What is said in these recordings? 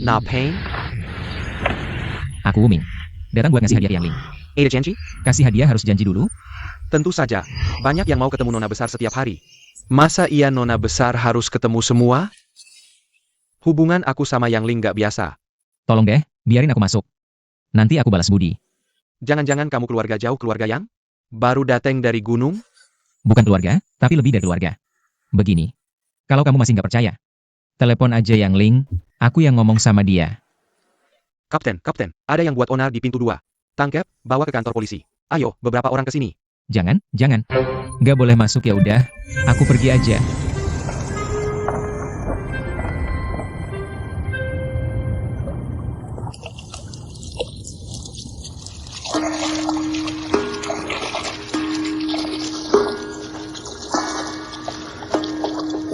Na Pain? Aku Wuming. Datang buat ngasih hadiah ke Yang Ling. Ada janji? Kasih hadiah harus janji dulu? Tentu saja. Banyak yang mau ketemu nona besar setiap hari. Masa iya nona besar harus ketemu semua? Hubungan aku sama Yang Ling gak biasa. Tolong deh, biarin aku masuk. Nanti aku balas budi. Jangan-jangan kamu keluarga jauh, keluarga yang baru datang dari gunung? Bukan keluarga, tapi lebih dari keluarga. Begini. Kalau kamu masih nggak percaya, telepon aja Yang Ling, aku yang ngomong sama dia. Kapten, ada yang buat onar di pintu 2. Tangkap, bawa ke kantor polisi. Ayo, beberapa orang ke sini. Jangan. Nggak boleh masuk ya udah, aku pergi aja.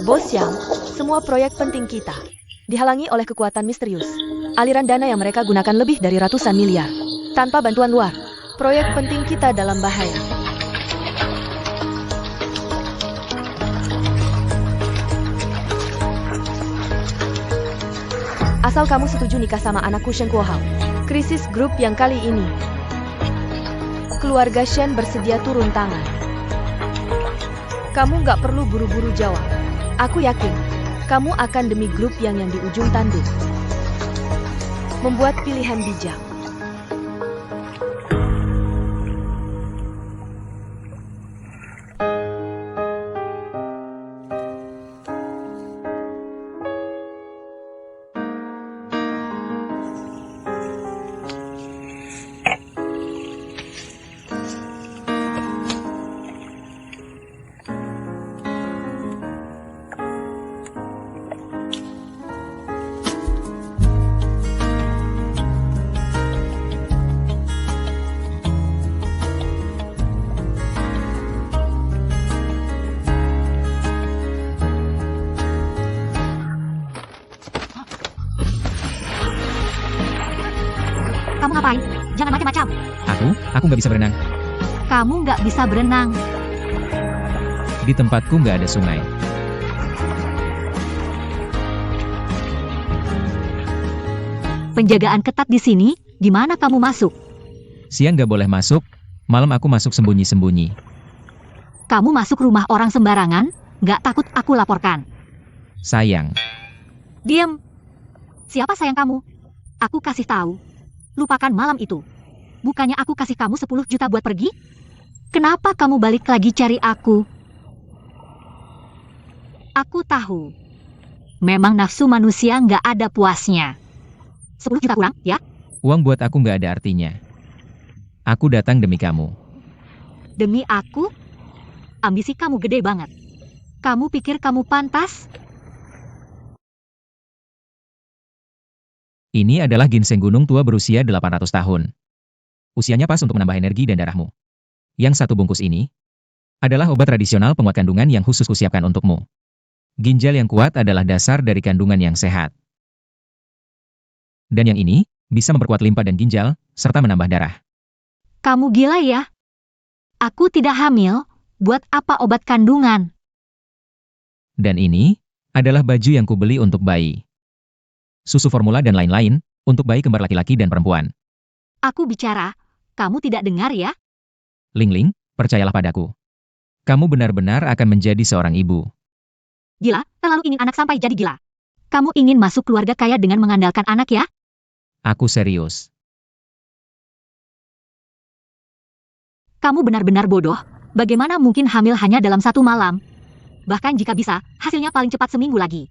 Bos Yang, semua proyek penting kita dihalangi oleh kekuatan misterius. Aliran dana yang mereka gunakan lebih dari ratusan miliar. Tanpa bantuan luar, proyek penting kita dalam bahaya. Asal kamu setuju nikah sama anakku Shen Kuohao. Krisis grup yang kali ini, keluarga Shen bersedia turun tangan. Kamu nggak perlu buru-buru jawab. Aku yakin, kamu akan demi grup yang di ujung tanduk membuat pilihan bijak. Kamu ngapain? Jangan macam-macam. Aku nggak bisa berenang. Kamu nggak bisa berenang. Di tempatku nggak ada sungai. Penjagaan ketat di sini. Gimana kamu masuk? Siang nggak boleh masuk, malam aku masuk sembunyi-sembunyi. Kamu masuk rumah orang sembarangan? Nggak takut aku laporkan? Sayang. Diam. Siapa sayang kamu? Aku kasih tahu. Lupakan malam itu. Bukannya aku kasih kamu 10 juta buat pergi? Kenapa kamu balik lagi cari aku? Aku tahu. Memang nafsu manusia nggak ada puasnya. 10 juta kurang, ya? Uang buat aku nggak ada artinya. Aku datang demi kamu. Demi aku? Ambisi kamu gede banget. Kamu pikir kamu pantas? Ini adalah ginseng gunung tua berusia 800 tahun. Usianya pas untuk menambah energi dan darahmu. Yang satu bungkus ini adalah obat tradisional penguat kandungan yang khusus kusiapkan untukmu. Ginjal yang kuat adalah dasar dari kandungan yang sehat. Dan yang ini bisa memperkuat limpa dan ginjal, serta menambah darah. Kamu gila ya? Aku tidak hamil, buat apa obat kandungan? Dan ini adalah baju yang kubeli untuk bayi. Susu formula dan lain-lain, untuk bayi kembar laki-laki dan perempuan. Aku bicara, kamu tidak dengar ya? Ling, percayalah padaku. Kamu benar-benar akan menjadi seorang ibu. Gila, terlalu ingin anak sampai jadi gila. Kamu ingin masuk keluarga kaya dengan mengandalkan anak ya? Aku serius. Kamu benar-benar bodoh. Bagaimana mungkin hamil hanya dalam 1 malam? Bahkan jika bisa, hasilnya paling cepat seminggu lagi.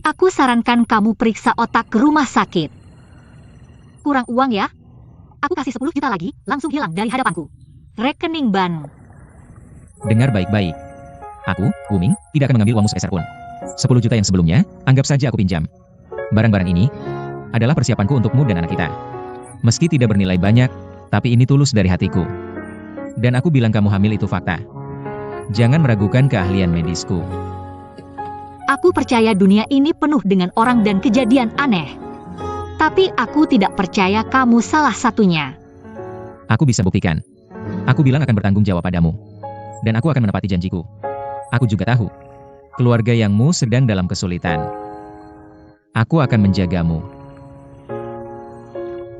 Aku sarankan kamu periksa otak ke rumah sakit. Kurang uang ya? Aku kasih 10 juta lagi, langsung hilang dari hadapanku. Rekening ban. Dengar baik-baik. Aku, Wuming, tidak akan mengambil uangmu sepeser pun. 10 juta yang sebelumnya, anggap saja aku pinjam. Barang-barang ini adalah persiapanku untukmu dan anak kita. Meski tidak bernilai banyak, tapi ini tulus dari hatiku. Dan aku bilang kamu hamil itu fakta. Jangan meragukan keahlian medisku. Aku percaya dunia ini penuh dengan orang dan kejadian aneh. Tapi aku tidak percaya kamu salah satunya. Aku bisa buktikan. Aku bilang akan bertanggung jawab padamu. Dan aku akan menepati janjiku. Aku juga tahu. Keluarga Yangmu sedang dalam kesulitan. Aku akan menjagamu.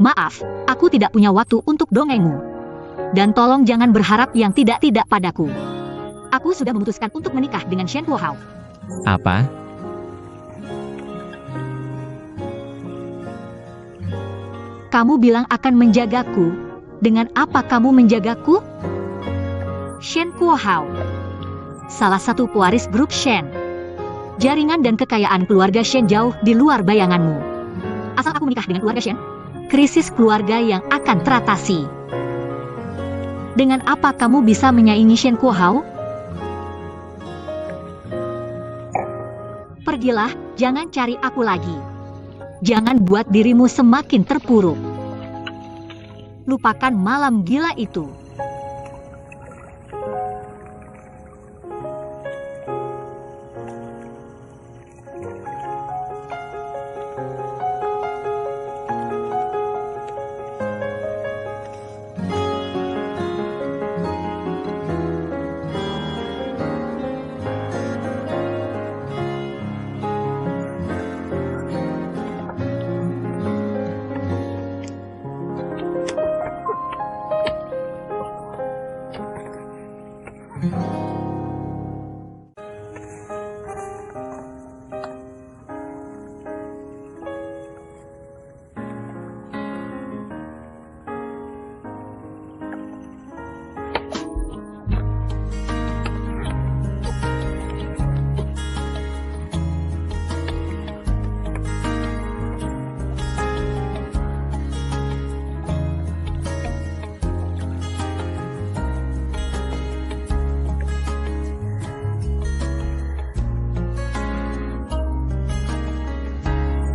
Maaf, aku tidak punya waktu untuk dongengmu. Dan tolong jangan berharap yang tidak-tidak padaku. Aku sudah memutuskan untuk menikah dengan Shen Kuohao. Apa? Kamu bilang akan menjagaku. Dengan apa kamu menjagaku? Shen Kuohao, salah satu pewaris grup Shen. Jaringan dan kekayaan keluarga Shen jauh di luar bayanganmu. Asal aku menikah dengan keluarga Shen, krisis keluarga yang akan teratasi. Dengan apa kamu bisa menyaingi Shen Kuohao? Pergilah, jangan cari aku lagi. Jangan buat dirimu semakin terpuruk. Lupakan malam gila itu.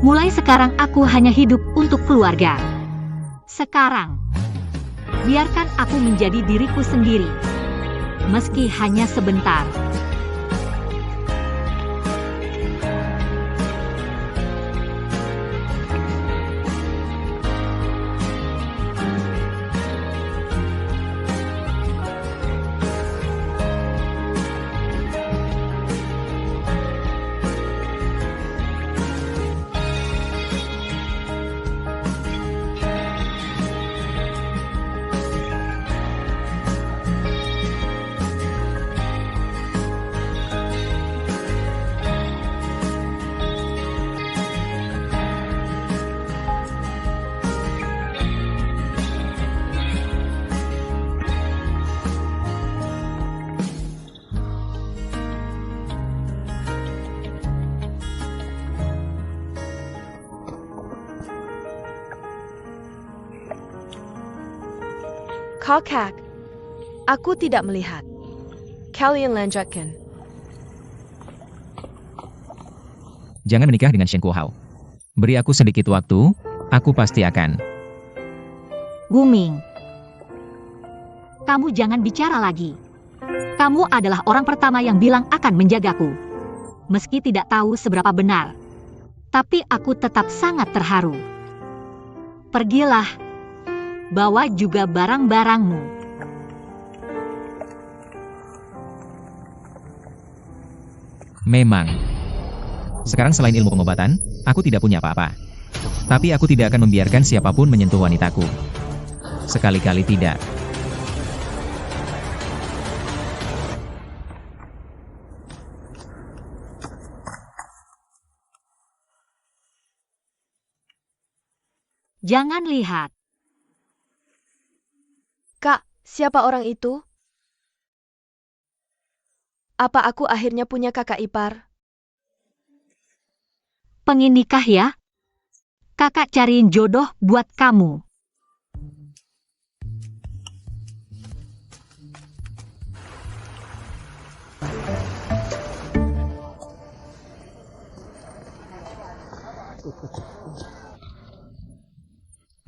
Mulai sekarang aku hanya hidup untuk keluarga. Sekarang, biarkan aku menjadi diriku sendiri. Meski hanya sebentar. Kakak, aku tidak melihat. Kalian lanjutkan. Jangan menikah dengan Shen Kuohao. Beri aku sedikit waktu, aku pasti akan. Wuming, kamu jangan bicara lagi. Kamu adalah orang pertama yang bilang akan menjagaku. Meski tidak tahu seberapa benar. Tapi aku tetap sangat terharu. Pergilah. Bawa juga barang-barangmu. Memang. Sekarang selain ilmu pengobatan, aku tidak punya apa-apa. Tapi aku tidak akan membiarkan siapapun menyentuh wanitaku. Sekali-kali tidak. Jangan lihat. Kak, siapa orang itu? Apa aku akhirnya punya kakak ipar? Pengen nikah ya? Kakak cariin jodoh buat kamu.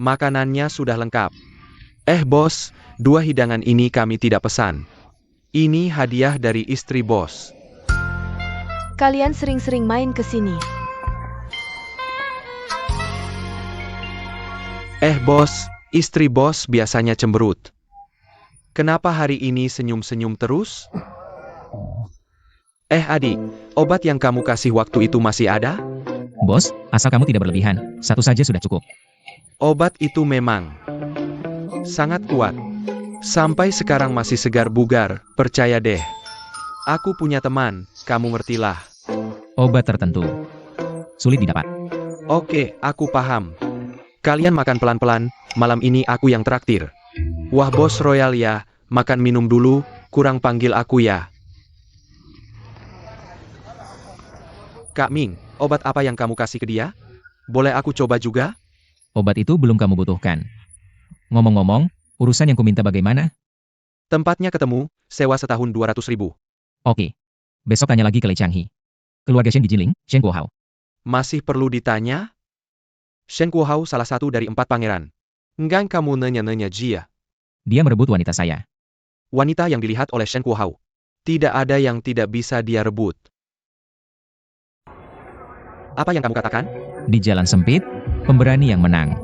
Makanannya sudah lengkap. Bos, 2 hidangan ini kami tidak pesan. Ini hadiah dari istri bos. Kalian sering-sering main ke sini. Bos, istri bos biasanya cemberut. Kenapa hari ini senyum-senyum terus? Adik, obat yang kamu kasih waktu itu masih ada? Bos, asal kamu tidak berlebihan, satu saja sudah cukup. Obat itu memang sangat kuat. Sampai sekarang masih segar bugar, percaya deh. Aku punya teman, kamu ngertilah. Obat tertentu sulit didapat. Oke, aku paham. Kalian makan pelan-pelan, malam ini aku yang traktir. Wah bos royal ya, makan minum dulu, kurang panggil aku ya. Kak Ming, obat apa yang kamu kasih ke dia? Boleh aku coba juga? Obat itu belum kamu butuhkan. Ngomong-ngomong, urusan yang kuminta bagaimana? Tempatnya ketemu, sewa setahun 200.000. Oke. Besok tanya lagi ke Lei Changhe. Keluarga Shen di Jiling, Shen Guohao. Masih perlu ditanya? Shen Kuohao salah satu dari 4 pangeran. Enggak kamu nanya-nanya Jia. Dia merebut wanita saya. Wanita yang dilihat oleh Shen Kuohao. Tidak ada yang tidak bisa dia rebut. Apa yang kamu katakan? Di jalan sempit, pemberani yang menang.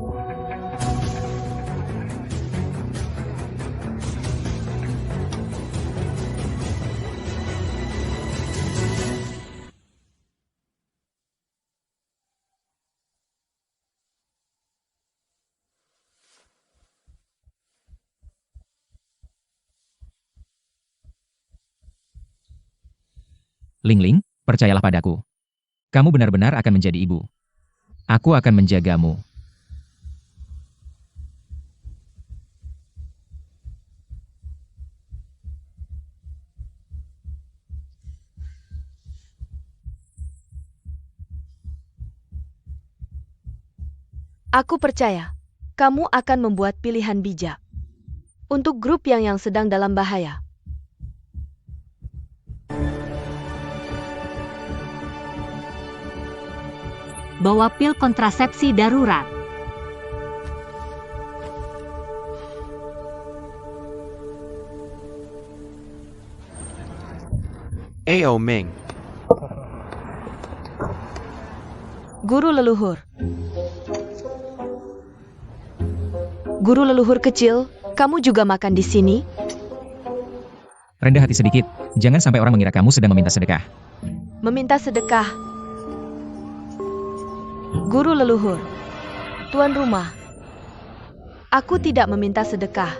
Ling Ling, percayalah padaku. Kamu benar-benar akan menjadi ibu. Aku akan menjagamu. Aku percaya, kamu akan membuat pilihan bijak. Untuk grup yang sedang dalam bahaya. Bawa pil kontrasepsi darurat. Eo Meng. Guru leluhur. Guru leluhur kecil, kamu juga makan di sini? Rendah hati sedikit, jangan sampai orang mengira kamu sedang meminta sedekah. Meminta sedekah. Guru leluhur. Tuan rumah. Aku tidak meminta sedekah.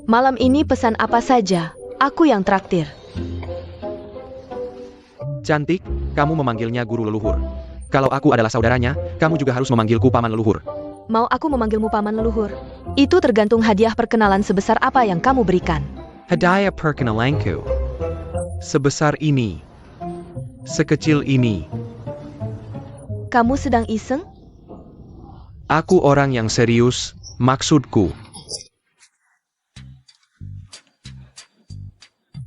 Malam ini pesan apa saja, aku yang traktir. Cantik, kamu memanggilnya guru leluhur. Kalau aku adalah saudaranya, kamu juga harus memanggilku paman leluhur. Mau aku memanggilmu paman leluhur? Itu tergantung hadiah perkenalan sebesar apa yang kamu berikan. Hadiah perkenalanku. Sebesar ini. Sekecil ini. Kamu sedang iseng? Aku orang yang serius, maksudku.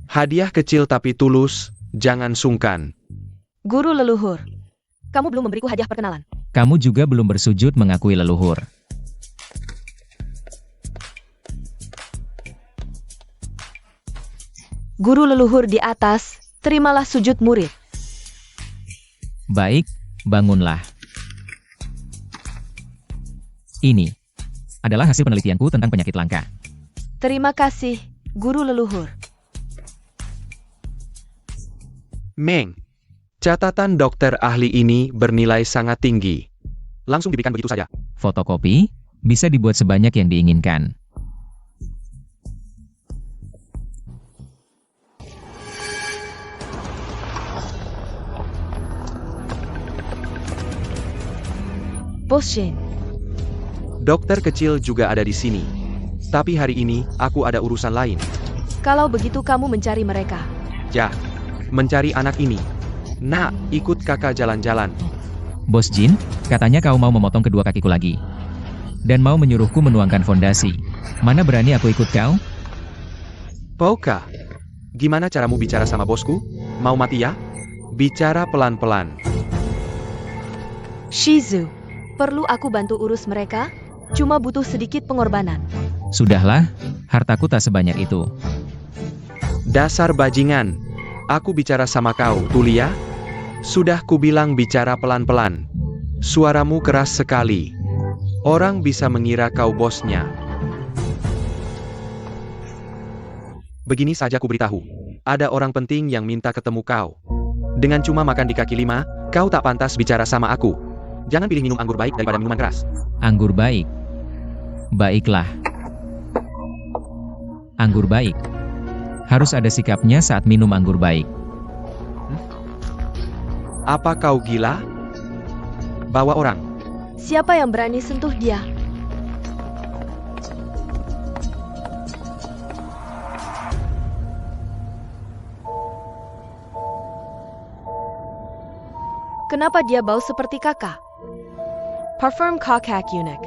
Hadiah kecil tapi tulus, jangan sungkan. Guru leluhur. Kamu belum memberiku hadiah perkenalan. Kamu juga belum bersujud mengakui leluhur. Guru leluhur di atas, terimalah sujud murid. Baik, bangunlah. Ini adalah hasil penelitianku tentang penyakit langka. Terima kasih, guru leluhur. Meng, catatan dokter ahli ini bernilai sangat tinggi. Langsung diberikan begitu saja. Fotokopi bisa dibuat sebanyak yang diinginkan. Bos Shen. Dokter kecil juga ada di sini. Tapi hari ini, aku ada urusan lain. Kalau begitu kamu mencari mereka. Ya, mencari anak ini. Nak, ikut kakak jalan-jalan. Bos Jin, katanya kau mau memotong kedua kakiku lagi. Dan mau menyuruhku menuangkan fondasi. Mana berani aku ikut kau? Pauka, gimana caramu bicara sama bosku? Mau mati ya? Bicara pelan-pelan. Shizu, perlu aku bantu urus mereka? Cuma butuh sedikit pengorbanan. Sudahlah, hartaku tak sebanyak itu. Dasar bajingan. Aku bicara sama kau, Tulia. Sudah kubilang bicara pelan-pelan. Suaramu keras sekali. Orang bisa mengira kau bosnya. Begini saja kuberitahu. Ada orang penting yang minta ketemu kau. Dengan cuma makan di kaki 5, kau tak pantas bicara sama aku. Jangan pilih minum anggur baik daripada minuman keras. Anggur baik. Baiklah. Anggur baik. Harus ada sikapnya saat minum anggur baik. Apa kau gila? Bawa orang. Siapa yang berani sentuh dia? Kenapa dia bau seperti kakak? Parfum kakak unik.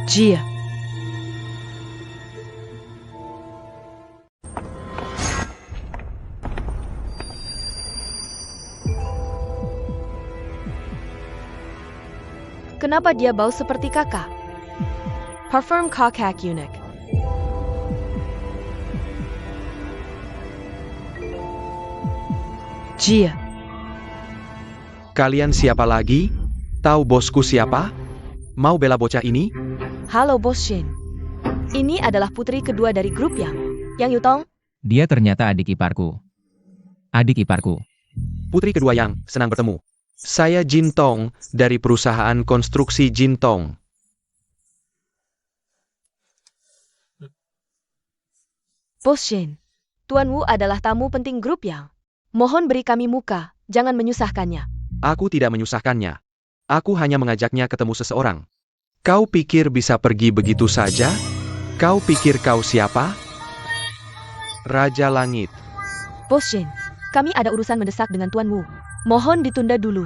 Jia. Kenapa dia bau seperti kakak? Parfum kakak unik. Jia. Kalian siapa lagi? Tahu bosku siapa? Mau bela bocah ini? Halo Bos Shin. Ini adalah putri kedua dari grup Yang Yutong. Dia ternyata adik iparku. Adik iparku. Putri kedua Yang, senang bertemu. Saya Jin Tong, dari perusahaan konstruksi Jin Tong. Bos Shin. Tuan Wu adalah tamu penting grup Yang. Mohon beri kami muka, jangan menyusahkannya. Aku tidak menyusahkannya. Aku hanya mengajaknya ketemu seseorang. Kau pikir bisa pergi begitu saja? Kau pikir kau siapa? Raja Langit. Bos Shin, kami ada urusan mendesak dengan Tuan Wu. Mohon ditunda dulu.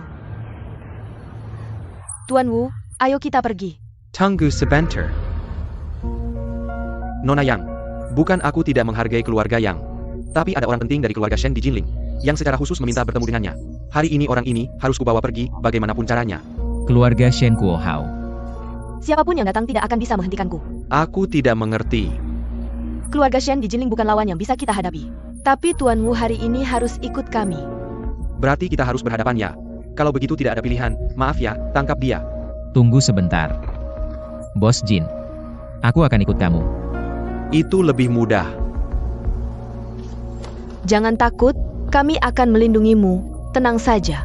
Tuan Wu, ayo kita pergi. Tunggu sebentar. Nona Yang, bukan aku tidak menghargai keluarga Yang. Tapi ada orang penting dari keluarga Shen di Jinling, yang secara khusus meminta bertemu dengannya. Hari ini orang ini harus kubawa pergi, bagaimanapun caranya. Keluarga Shen Kuo Hao. Siapapun yang datang tidak akan bisa menghentikanku. Aku tidak mengerti. Keluarga Shen di Jinling bukan lawan yang bisa kita hadapi. Tapi Tuan Wu hari ini harus ikut kami. Berarti kita harus berhadapan ya. Kalau begitu tidak ada pilihan, maaf ya, tangkap dia. Tunggu sebentar. Bos Jin. Aku akan ikut kamu. Itu lebih mudah. Jangan takut, kami akan melindungimu. Tenang saja.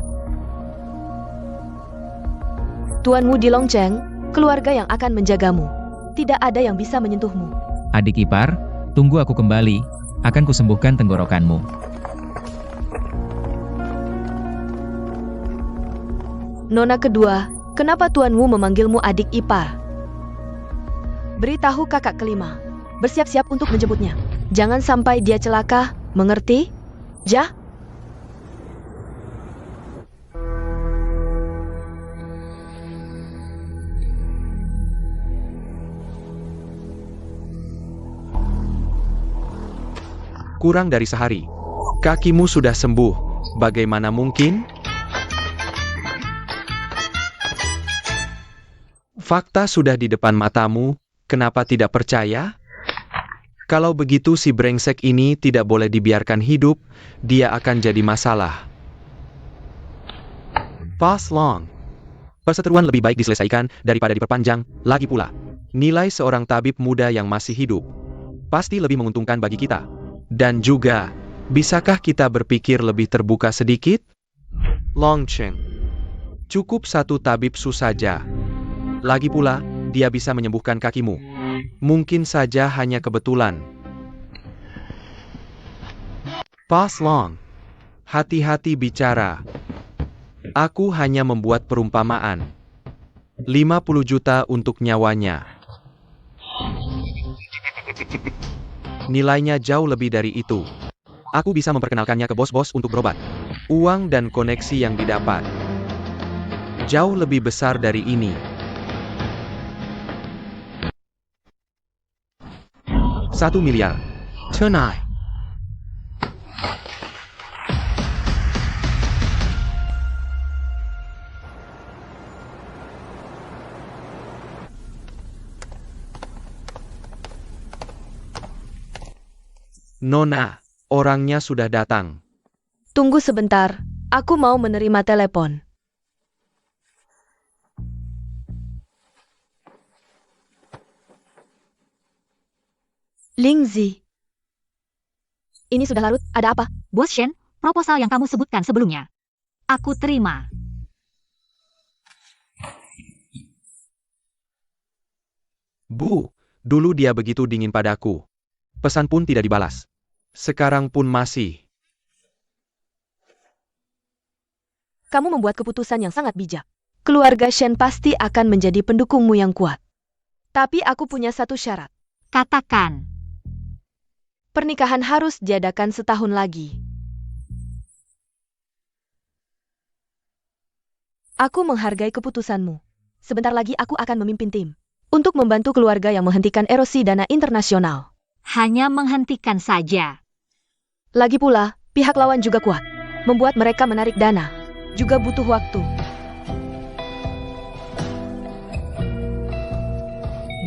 Tuan Wu di Longcheng, keluarga yang akan menjagamu. Tidak ada yang bisa menyentuhmu. Adik ipar, tunggu aku kembali. Akan kusembuhkan tenggorokanmu. Nona kedua, kenapa Tuan Wu memanggilmu adik ipar? Beritahu kakak kelima. Bersiap-siap untuk menjemputnya. Jangan sampai dia celaka, mengerti? Ja? Kurang dari sehari. Kakimu sudah sembuh. Bagaimana mungkin? Fakta sudah di depan matamu. Kenapa tidak percaya? Kalau begitu si brengsek ini tidak boleh dibiarkan hidup. Dia akan jadi masalah. Pass long. Perseteruan lebih baik diselesaikan daripada diperpanjang. Lagi pula, nilai seorang tabib muda yang masih hidup pasti lebih menguntungkan bagi kita. Dan juga, bisakah kita berpikir lebih terbuka sedikit? Longcheng. Cukup satu tabib su saja. Lagi pula, dia bisa menyembuhkan kakimu. Mungkin saja hanya kebetulan. Pass long. Hati-hati bicara. Aku hanya membuat perumpamaan. 50 juta untuk nyawanya. Nilainya jauh lebih dari itu. Aku bisa memperkenalkannya ke bos-bos untuk berobat. Uang dan koneksi yang didapat jauh lebih besar dari ini. $1 miliar. Tunai. Nona, orangnya sudah datang. Tunggu sebentar, aku mau menerima telepon. Lingzi. Ini sudah larut, ada apa? Bos Shen, proposal yang kamu sebutkan sebelumnya. Aku terima. Bu, dulu dia begitu dingin padaku. Pesan pun tidak dibalas. Sekarang pun masih. Kamu membuat keputusan yang sangat bijak. Keluarga Shen pasti akan menjadi pendukungmu yang kuat. Tapi aku punya satu syarat. Katakan. Pernikahan harus diadakan setahun lagi. Aku menghargai keputusanmu. Sebentar lagi aku akan memimpin tim untuk membantu keluarga yang menghentikan erosi dana internasional. Hanya menghentikan saja. Lagi pula, pihak lawan juga kuat. Membuat mereka menarik dana juga butuh waktu.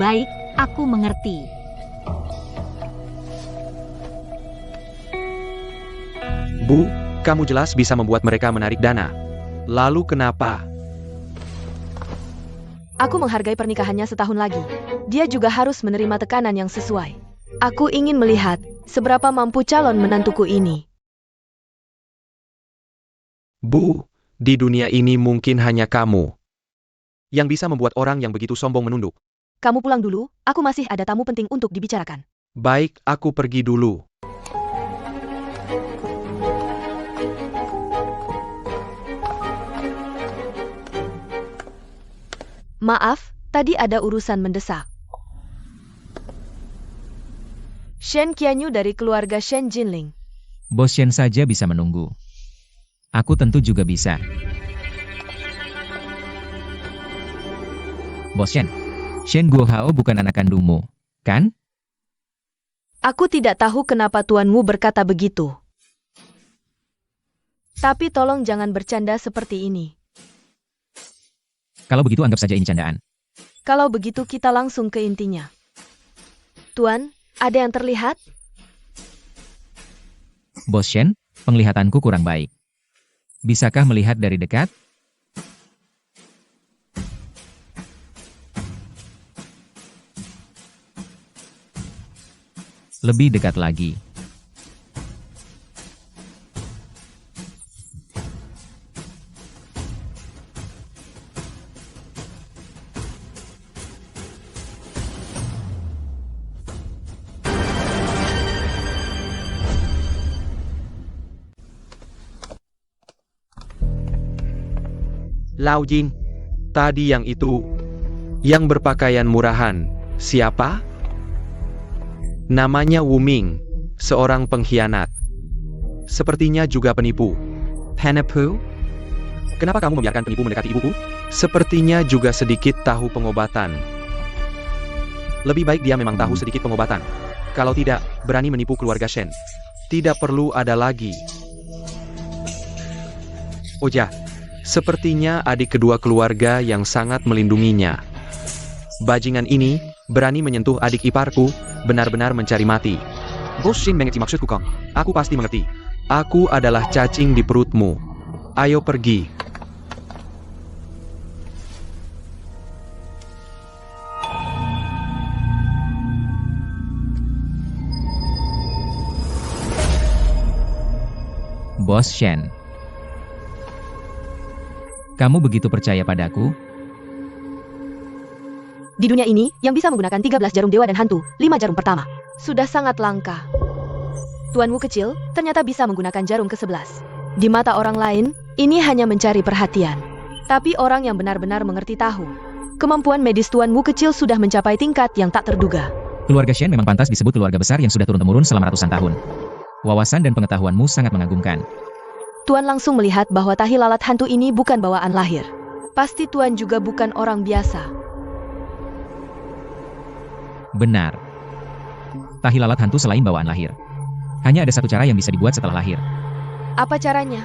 Baik, aku mengerti. Bu, kamu jelas bisa membuat mereka menarik dana. Lalu kenapa? Aku menghargai pernikahannya setahun lagi. Dia juga harus menerima tekanan yang sesuai. Aku ingin melihat seberapa mampu calon menantuku ini. Bu, di dunia ini mungkin hanya kamu yang bisa membuat orang yang begitu sombong menunduk. Kamu pulang dulu, aku masih ada tamu penting untuk dibicarakan. Baik, aku pergi dulu. Maaf, tadi ada urusan mendesak. Shen Qianyu dari keluarga Shen Jinling. Bos Shen saja bisa menunggu. Aku tentu juga bisa. Bos Shen, Shen Guohao bukan anak kandungmu, kan? Aku tidak tahu kenapa tuanmu berkata begitu. Tapi tolong jangan bercanda seperti ini. Kalau begitu anggap saja ini candaan. Kalau begitu kita langsung ke intinya. Tuan, ada yang terlihat? Bos Shen, penglihatanku kurang baik. Bisakah melihat dari dekat? Lebih dekat lagi. Lao Jing, tadi yang itu, yang berpakaian murahan, siapa? Namanya Wu Ming, seorang pengkhianat. Sepertinya juga penipu. Penipu? Kenapa kamu membiarkan penipu mendekati ibuku? Sepertinya juga sedikit tahu pengobatan. Lebih baik dia memang tahu sedikit pengobatan. Kalau tidak, berani menipu keluarga Shen. Tidak perlu ada lagi. Oh ya, sepertinya adik kedua keluarga yang sangat melindunginya. Bajingan ini berani menyentuh adik iparku, benar-benar mencari mati. Bos Shin mengerti maksudku, Kong. Aku pasti mengerti. Aku adalah cacing di perutmu. Ayo pergi. Bos Shen. Kamu begitu percaya padaku? Di dunia ini, yang bisa menggunakan 13 jarum dewa dan hantu, 5 jarum pertama, sudah sangat langka. Tuanmu kecil, ternyata bisa menggunakan jarum ke-11. Di mata orang lain, ini hanya mencari perhatian. Tapi orang yang benar-benar mengerti tahu. Kemampuan medis tuanmu kecil sudah mencapai tingkat yang tak terduga. Keluarga Shen memang pantas disebut keluarga besar yang sudah turun-temurun selama ratusan tahun. Wawasan dan pengetahuanmu sangat mengagumkan. Tuan langsung melihat bahwa tahi lalat hantu ini bukan bawaan lahir. Pasti Tuan juga bukan orang biasa. Benar. Tahi lalat hantu selain bawaan lahir. Hanya ada satu cara yang bisa dibuat setelah lahir. Apa caranya?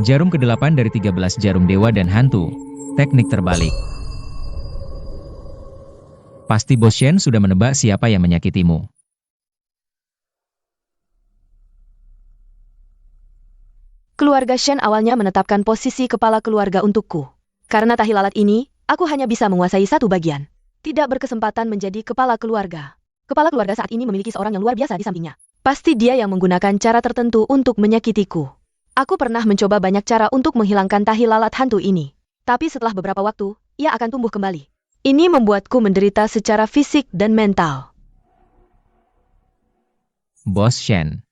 Jarum ke-8 dari 13 jarum dewa dan hantu. Teknik terbalik. Pasti Bos Shen sudah menebak siapa yang menyakitimu. Keluarga Shen awalnya menetapkan posisi kepala keluarga untukku. Karena tahi lalat ini, aku hanya bisa menguasai satu bagian. Tidak berkesempatan menjadi kepala keluarga. Kepala keluarga saat ini memiliki seorang yang luar biasa di sampingnya. Pasti dia yang menggunakan cara tertentu untuk menyakitiku. Aku pernah mencoba banyak cara untuk menghilangkan tahi lalat hantu ini. Tapi setelah beberapa waktu, ia akan tumbuh kembali. Ini membuatku menderita secara fisik dan mental. Bos Shen.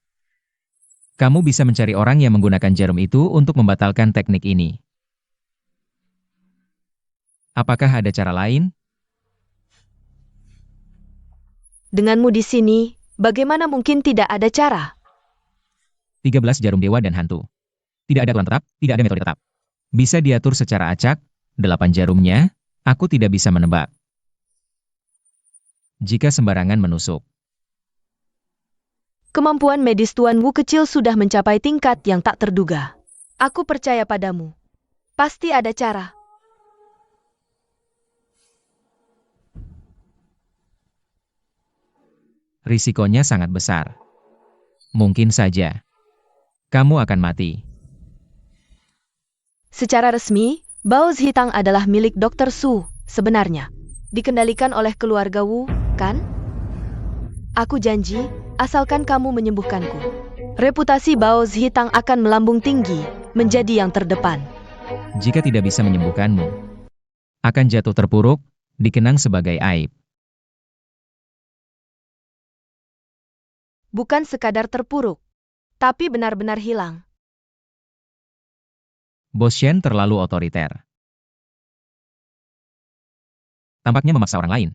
Kamu bisa mencari orang yang menggunakan jarum itu untuk membatalkan teknik ini. Apakah ada cara lain? Denganmu di sini, bagaimana mungkin tidak ada cara? 13 jarum dewa dan hantu. Tidak ada aturan tetap, tidak ada metode tetap. Bisa diatur secara acak, 8 jarumnya, aku tidak bisa menebak. Jika sembarangan menusuk. Kemampuan medis Tuan Wu kecil sudah mencapai tingkat yang tak terduga. Aku percaya padamu. Pasti ada cara. Risikonya sangat besar. Mungkin saja. Kamu akan mati. Secara resmi, Bao Zhitang adalah milik Dr. Su, sebenarnya. Dikendalikan oleh keluarga Wu, kan? Aku janji, asalkan kamu menyembuhkanku. Reputasi Bao Zhitang akan melambung tinggi, menjadi yang terdepan. Jika tidak bisa menyembuhkanmu, akan jatuh terpuruk, dikenang sebagai aib. Bukan sekadar terpuruk, tapi benar-benar hilang. Bos Shen terlalu otoriter. Tampaknya memaksa orang lain.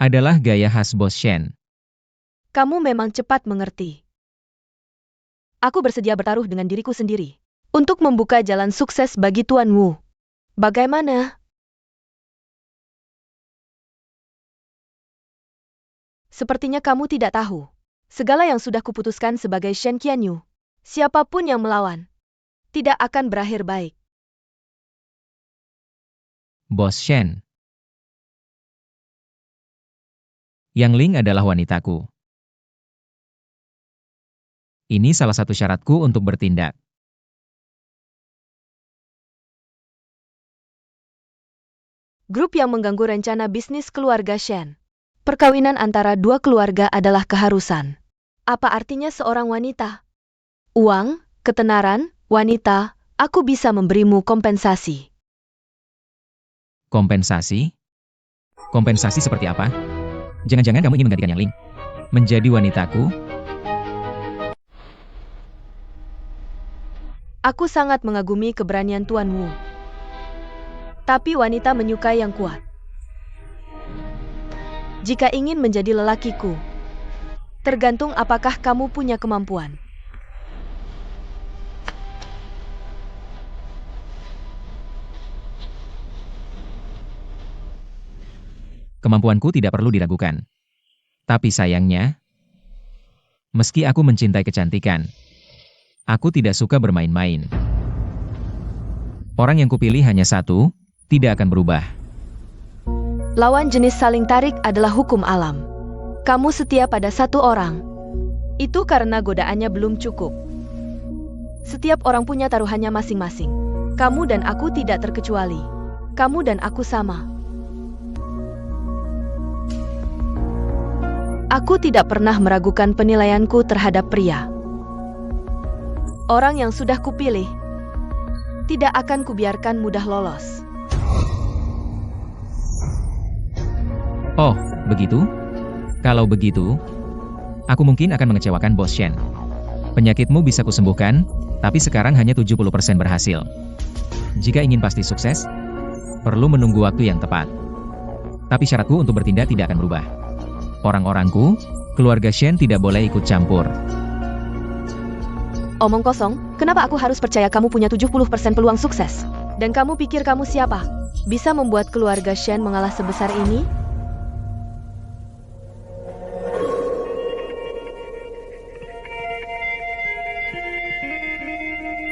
Adalah gaya khas Bos Shen. Kamu memang cepat mengerti. Aku bersedia bertaruh dengan diriku sendiri untuk membuka jalan sukses bagi Tuan Wu. Bagaimana? Sepertinya kamu tidak tahu. Segala yang sudah kuputuskan sebagai Shen Qianyu, siapapun yang melawan, tidak akan berakhir baik. Bos Shen. Yang Ling adalah wanitaku. Ini salah satu syaratku untuk bertindak. Grup yang mengganggu rencana bisnis keluarga Shen. Perkawinan antara dua keluarga adalah keharusan. Apa artinya seorang wanita? Uang, ketenaran, wanita, aku bisa memberimu kompensasi. Kompensasi? Kompensasi seperti apa? Jangan-jangan kamu ingin menggantikan Yang Ling menjadi wanitaku? Aku sangat mengagumi keberanian Tuan Wu. Tapi wanita menyukai yang kuat. Jika ingin menjadi lelakiku, tergantung apakah kamu punya kemampuan. Kemampuanku tidak perlu diragukan. Tapi sayangnya, meski aku mencintai kecantikan, aku tidak suka bermain-main. Orang yang kupilih hanya satu, tidak akan berubah. Lawan jenis saling tarik adalah hukum alam. Kamu setia pada satu orang. Itu karena godaannya belum cukup. Setiap orang punya taruhannya masing-masing. Kamu dan aku tidak terkecuali. Kamu dan aku sama. Aku tidak pernah meragukan penilaianku terhadap pria. Orang yang sudah kupilih, tidak akan kubiarkan mudah lolos. Oh, begitu? Kalau begitu, aku mungkin akan mengecewakan Bos Shen. Penyakitmu bisa kusembuhkan, tapi sekarang hanya 70% berhasil. Jika ingin pasti sukses, perlu menunggu waktu yang tepat. Tapi syaratku untuk bertindak tidak akan berubah. Orang-orangku, keluarga Shen tidak boleh ikut campur. Omong kosong, kenapa aku harus percaya kamu punya 70% peluang sukses? Dan kamu pikir kamu siapa? Bisa membuat keluarga Shen mengalah sebesar ini?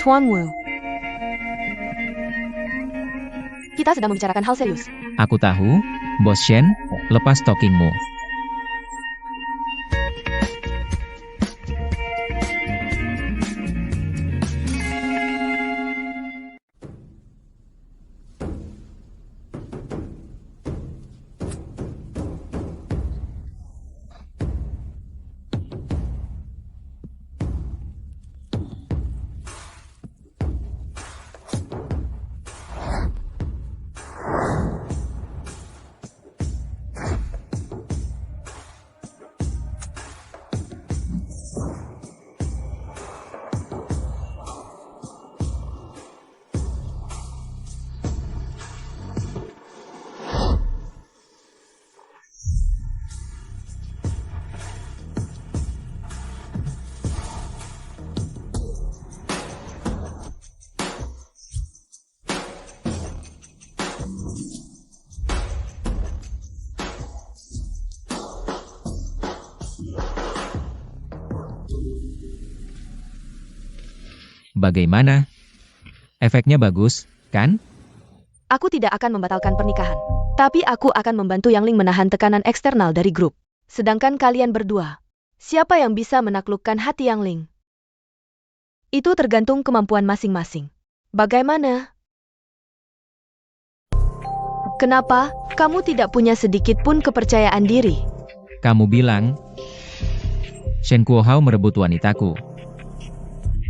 Tuan Wu. Kita sedang membicarakan hal serius. Aku tahu, Bos Shen, lepas stokingmu. Bagaimana? Efeknya bagus, kan? Aku tidak akan membatalkan pernikahan. Tapi aku akan membantu Yang Ling menahan tekanan eksternal dari grup. Sedangkan kalian berdua, siapa yang bisa menaklukkan hati Yang Ling? Itu tergantung kemampuan masing-masing. Bagaimana? Kenapa kamu tidak punya sedikit pun kepercayaan diri? Kamu bilang, Shen Kuohao merebut wanitaku.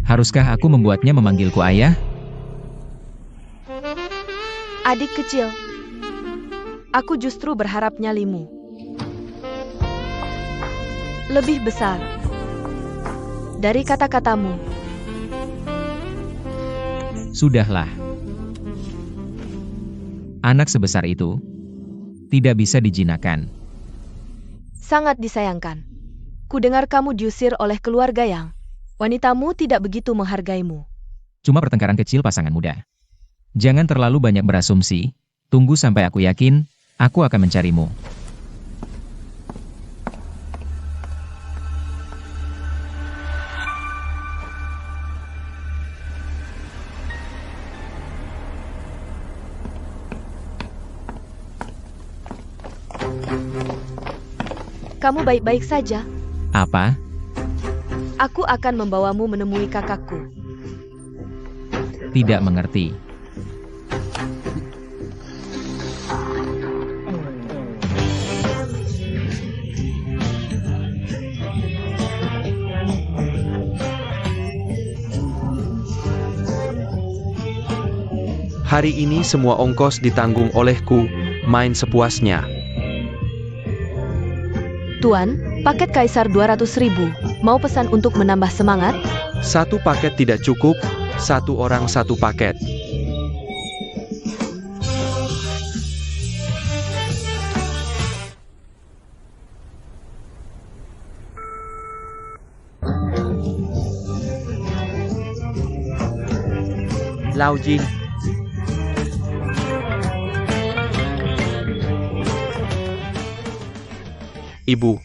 Haruskah aku membuatnya memanggilku ayah? Adik kecil, aku justru berharap nyalimu lebih besar dari kata-katamu. Sudahlah. Anak sebesar itu tidak bisa dijinakan. Sangat disayangkan. Kudengar kamu diusir oleh keluarga Yang. Wanitamu tidak begitu menghargaimu. Cuma pertengkaran kecil pasangan muda. Jangan terlalu banyak berasumsi. Tunggu sampai aku yakin, aku akan mencarimu. Kamu baik-baik saja. Apa? Aku akan membawamu menemui kakakku. Tidak mengerti. Hari ini semua ongkos ditanggung olehku, main sepuasnya. Tuan, paket Kaisar 200.000. Mau pesan untuk menambah semangat? Satu paket tidak cukup, satu orang satu paket. Lao Jin. Ibu,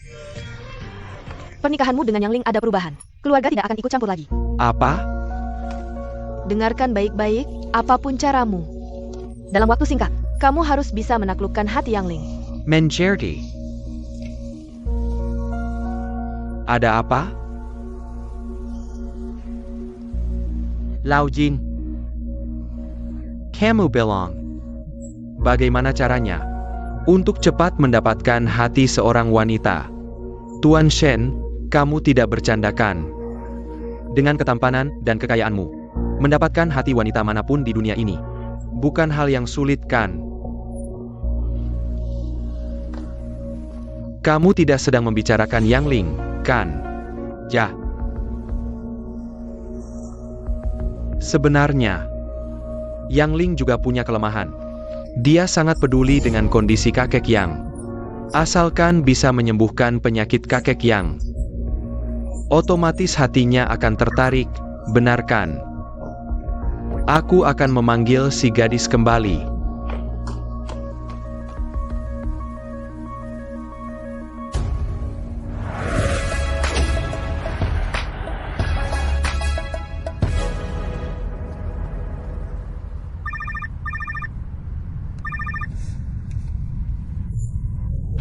Pernikahanmu dengan Yang Ling ada perubahan. Keluarga tidak akan ikut campur lagi. apa? Dengarkan baik-baik, apapun caramu. Dalam waktu singkat, kamu harus bisa menaklukkan hati Yang Ling. Mencerti. Ada apa? Lao Jin. Kamu bilang. Bagaimana caranya? Untuk cepat mendapatkan hati seorang wanita. Tuan Shen, kamu tidak bercandakan. Dengan ketampanan dan kekayaanmu, mendapatkan hati wanita manapun di dunia ini bukan hal yang sulit, kan? Kamu tidak sedang membicarakan Yang Ling, kan? Ya. Sebenarnya, Yang Ling juga punya kelemahan. Dia sangat peduli dengan kondisi kakek Yang. Asalkan bisa menyembuhkan penyakit kakek Yang, otomatis hatinya akan tertarik, benarkan? Aku akan memanggil si gadis kembali.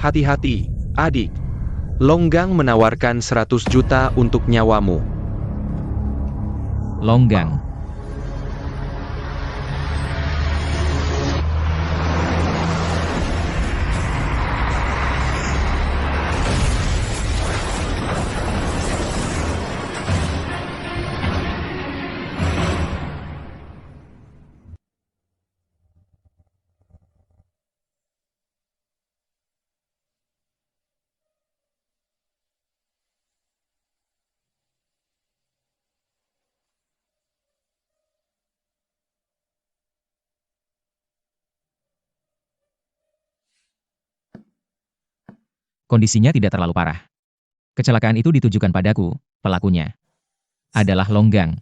Hati-hati, adik. Longgang menawarkan 100 juta untuk nyawamu. Longgang. Kondisinya tidak terlalu parah. Kecelakaan itu ditujukan padaku, pelakunya adalah Longgang.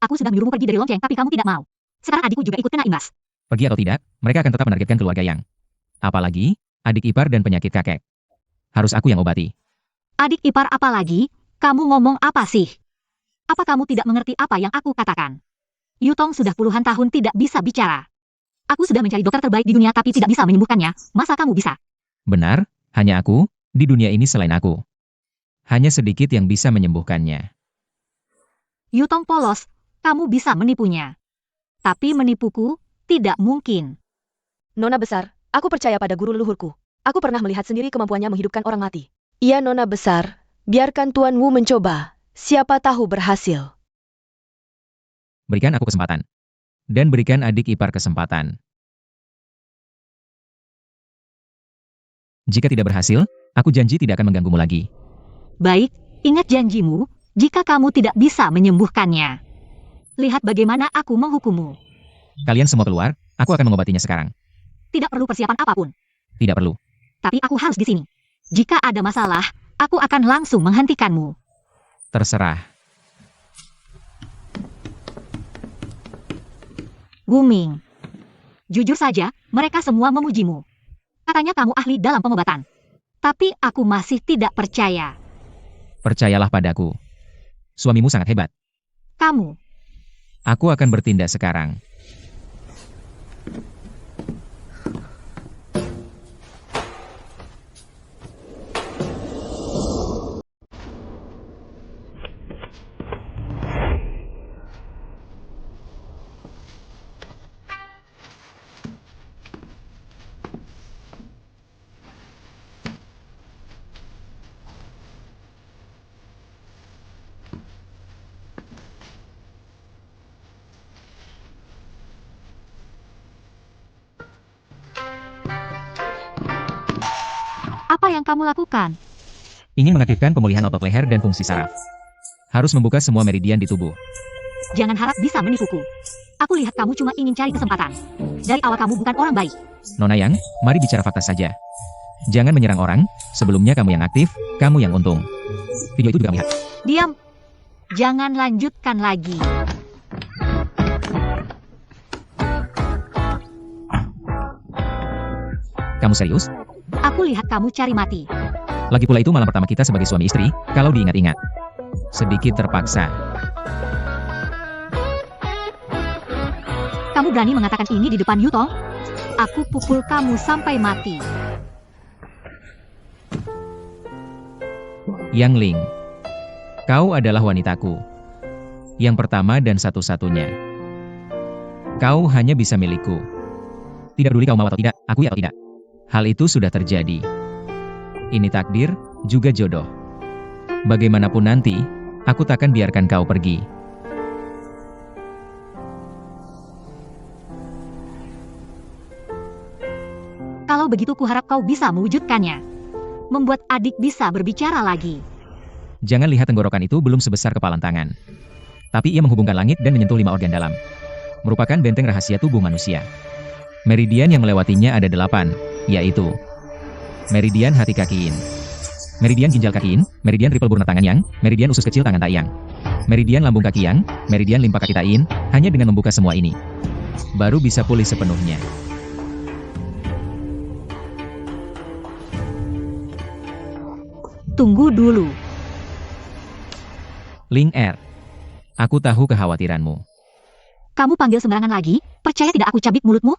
Aku sudah menyuruhmu pergi dari lonceng, tapi kamu tidak mau. Sekarang adikku juga ikut kena imbas. Pergi atau tidak, mereka akan tetap menargetkan keluarga Yang. Apalagi, adik ipar dan penyakit kakek. Harus aku yang obati. Adik ipar apa lagi? Kamu ngomong apa sih? Apa kamu tidak mengerti apa yang aku katakan? Yutong sudah puluhan tahun tidak bisa bicara. Aku sudah mencari dokter terbaik di dunia tapi tidak bisa menyembuhkannya. Masa kamu bisa? Benar, hanya aku, di dunia ini selain aku. Hanya sedikit yang bisa menyembuhkannya. Yutong polos, kamu bisa menipunya. Tapi menipuku, tidak mungkin. Nona besar, aku percaya pada guru leluhurku. Aku pernah melihat sendiri kemampuannya menghidupkan orang mati. Iya Nona besar, biarkan Tuan Wu mencoba. Siapa tahu berhasil. Berikan aku kesempatan. Dan berikan adik ipar kesempatan. Jika tidak berhasil, aku janji tidak akan mengganggumu lagi. Baik, ingat janjimu, jika kamu tidak bisa menyembuhkannya. Lihat bagaimana aku menghukummu. Kalian semua keluar, aku akan mengobatinya sekarang. Tidak perlu persiapan apapun. Tidak perlu. Tapi aku harus di sini. Jika ada masalah, aku akan langsung menghentikanmu. Terserah. Wuming. Jujur saja, mereka semua memujimu. Katanya kamu ahli dalam pengobatan. Tapi aku masih tidak percaya. Percayalah padaku. Suamimu sangat hebat. Kamu. Aku akan bertindak sekarang. Apa yang kamu lakukan? Ingin mengaktifkan pemulihan otot leher dan fungsi saraf. Harus membuka semua meridian di tubuh. Jangan harap bisa menipuku. Aku lihat kamu cuma ingin cari kesempatan. Dari awal kamu bukan orang baik. Nona Yang, mari bicara fakta saja. Jangan menyerang orang, sebelumnya kamu yang aktif, kamu yang untung. Video itu juga melihat. Diam. Jangan lanjutkan lagi. Kamu serius? Aku lihat kamu cari mati. Lagi pula itu malam pertama kita sebagai suami istri, kalau diingat-ingat. Sedikit terpaksa. Kamu berani mengatakan ini di depan Yutong? Aku pukul kamu sampai mati. Yang Ling. Kau adalah wanitaku. Yang pertama dan satu-satunya. Kau hanya bisa milikku. Tidak peduli kau mau atau tidak, akui atau tidak. Hal itu sudah terjadi. Ini takdir, juga jodoh. Bagaimanapun nanti, aku takkan biarkan kau pergi. Kalau begitu kuharap kau bisa mewujudkannya. Membuat adik bisa berbicara lagi. Jangan lihat tenggorokan itu belum sebesar kepalan tangan. Tapi ia menghubungkan langit dan menyentuh 5 organ dalam. Merupakan benteng rahasia tubuh manusia. Meridian yang melewatinya ada 8, yaitu meridian hati kaki yin, meridian ginjal kaki yin, meridian triple burna tangan yang, meridian usus kecil tangan tak yang, meridian lambung kaki yang, meridian limpa kaki tak yin. Hanya dengan membuka semua ini, baru bisa pulih sepenuhnya. Tunggu dulu. Ling Er, aku tahu kekhawatiranmu. Kamu panggil sembarangan lagi? Percaya tidak aku cabik mulutmu?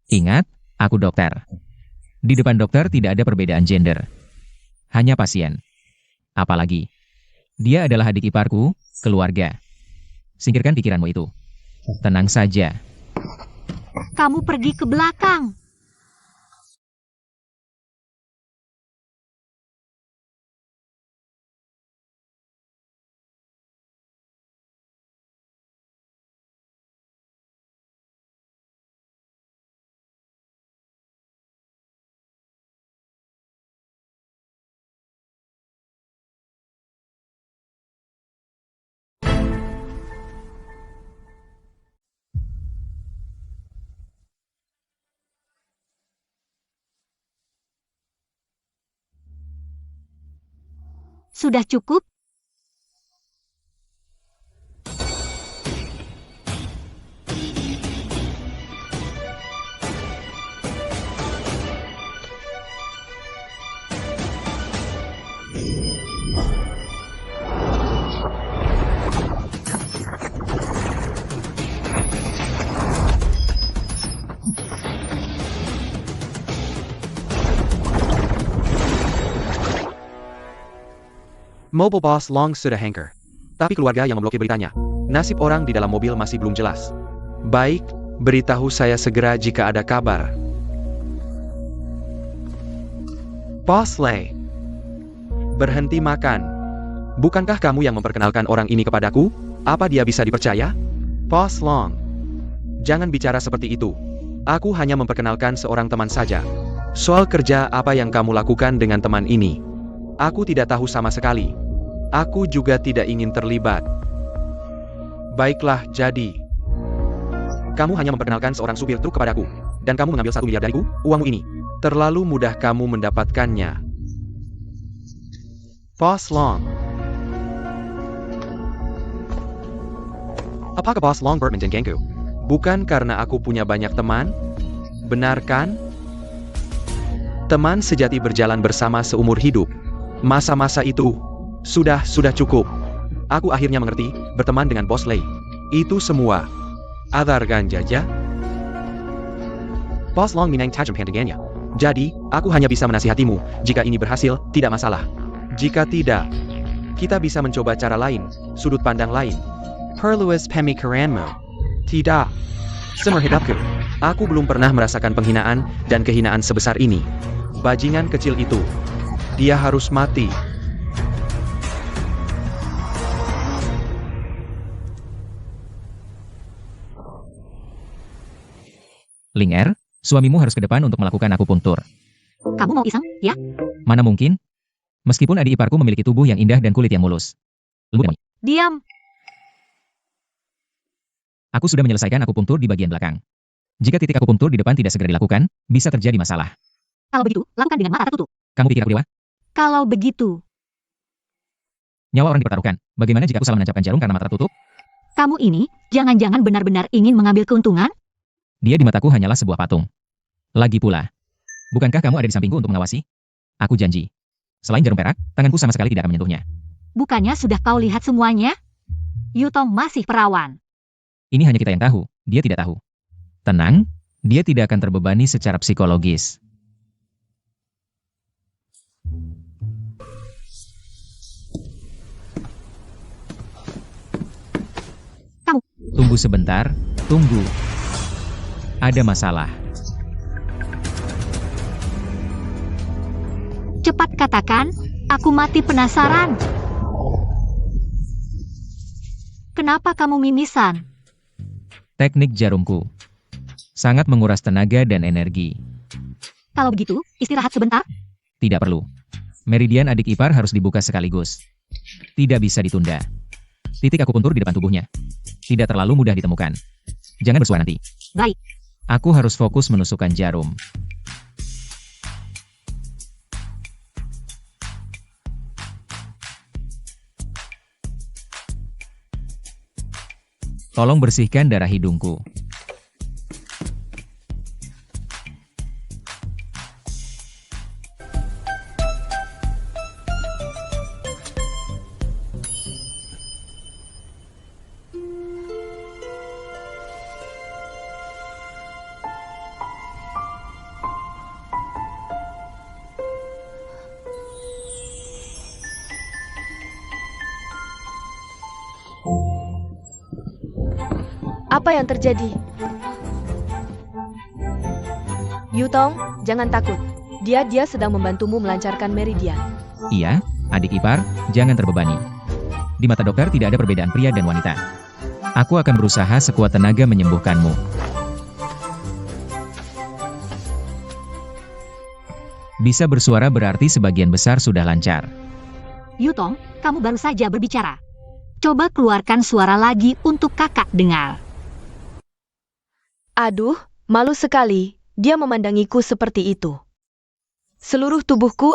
Ingat, aku dokter. Di depan dokter tidak ada perbedaan gender. Hanya pasien. Apalagi, dia adalah adik iparku, keluarga. Singkirkan pikiranmu itu. Tenang saja. Kamu pergi ke belakang. Sudah cukup? Mobile Boss Long sudah hanker. Tapi keluarga yang memblokir beritanya. Nasib orang di dalam mobil masih belum jelas. Baik, beritahu saya segera jika ada kabar. Boss Lei. Berhenti makan. Bukankah kamu yang memperkenalkan orang ini kepadaku? Apa dia bisa dipercaya? Boss Long. Jangan bicara seperti itu. Aku hanya memperkenalkan seorang teman saja. Soal kerja apa yang kamu lakukan dengan teman ini? Aku tidak tahu sama sekali. Aku juga tidak ingin terlibat. Baiklah, jadi. Kamu hanya memperkenalkan seorang supir truk kepadaku. Dan kamu mengambil 1 miliar dariku, uangmu ini. Terlalu mudah kamu mendapatkannya. Boss Long. Apakah Boss Long menjengkelku? Bukan karena aku punya banyak teman? Benar kan? Teman sejati berjalan bersama seumur hidup. Masa-masa itu sudah cukup. Aku akhirnya mengerti, berteman dengan Bos Lei. Itu semua. Adarkan jaja. Bos Long minang tajam pandangannya. Jadi, aku hanya bisa menasihatimu. Jika ini berhasil, tidak masalah. Jika tidak, kita bisa mencoba cara lain, sudut pandang lain. Perluas pemikiranmu. Tidak. Seumur hidupku, aku belum pernah merasakan penghinaan dan kehinaan sebesar ini. Bajingan kecil itu. Dia harus mati. Ling Er, suamimu harus ke depan untuk melakukan akupuntur. Kamu mau iseng, ya? Mana mungkin? Meskipun adik iparku memiliki tubuh yang indah dan kulit yang mulus. Lembut dan wangi. Diam. Aku sudah menyelesaikan akupuntur di bagian belakang. Jika titik akupuntur di depan tidak segera dilakukan, bisa terjadi masalah. Kalau begitu, lakukan dengan mata tertutup. Kamu pikir aku dewa? Kalau begitu, Nyawa orang dipertaruhkan. Bagaimana jika aku salah menancapkan jarum karena mata tertutup? kamu ini jangan-jangan benar-benar ingin mengambil keuntungan? Dia di mataku hanyalah sebuah patung. Lagi pula, bukankah kamu ada di sampingku untuk mengawasi? Aku janji. Selain jarum perak, tanganku sama sekali tidak akan menyentuhnya. Bukannya sudah kau lihat semuanya? Yutong masih perawan. Ini hanya kita yang tahu, dia tidak tahu. Tenang, dia tidak akan terbebani secara psikologis. Kamu. Tunggu sebentar, tunggu. Ada masalah. Cepat katakan, aku mati penasaran. Kenapa kamu mimisan? Teknik jarumku. Sangat menguras tenaga dan energi. Kalau begitu, istirahat sebentar. Tidak perlu. Meridian adik ipar harus dibuka sekaligus. Tidak bisa ditunda. Titik akupuntur di depan tubuhnya. Tidak terlalu mudah ditemukan. Jangan bersuara nanti. Baik. Aku harus fokus menusukkan jarum. Tolong bersihkan darah hidungku. Apa yang terjadi? Yutong, jangan takut. Dia sedang membantumu melancarkan meridian. Iya, adik ipar, jangan terbebani. Di mata dokter tidak ada perbedaan pria dan wanita. Aku akan berusaha sekuat tenaga menyembuhkanmu. Bisa bersuara berarti sebagian besar sudah lancar. Yutong, kamu baru saja berbicara. Coba keluarkan suara lagi untuk kakak dengar. Aduh, malu sekali. Dia memandangiku seperti itu. Seluruh tubuhku,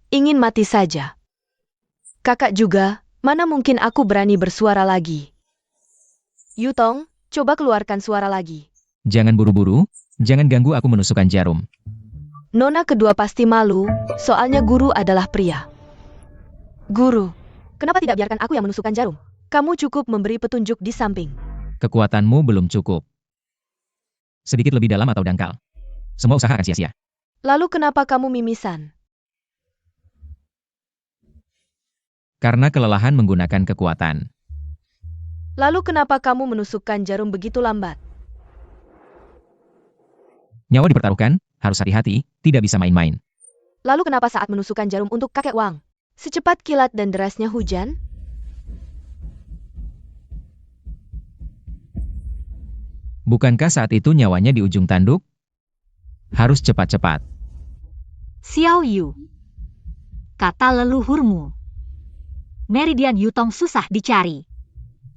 ingin mati saja. Kakak juga, mana mungkin aku berani bersuara lagi. Yutong, coba keluarkan suara lagi. Jangan buru-buru, jangan ganggu aku menusukkan jarum. Nona kedua pasti malu, soalnya guru adalah pria. Guru, kenapa tidak biarkan aku yang menusukkan jarum? Kamu cukup memberi petunjuk di samping. Kekuatanmu belum cukup. Sedikit lebih dalam atau dangkal. Semua usaha akan sia-sia. Lalu kenapa kamu mimisan? Karena kelelahan menggunakan kekuatan. Lalu kenapa kamu menusukkan jarum begitu lambat? Nyawa dipertaruhkan, harus hati-hati, tidak bisa main-main. Lalu kenapa saat menusukkan jarum untuk kakek Wang? Secepat kilat dan derasnya hujan? Bukankah saat itu nyawanya di ujung tanduk? Harus cepat-cepat. Xiao Yu. Kata leluhurmu. Meridian Yutong susah dicari.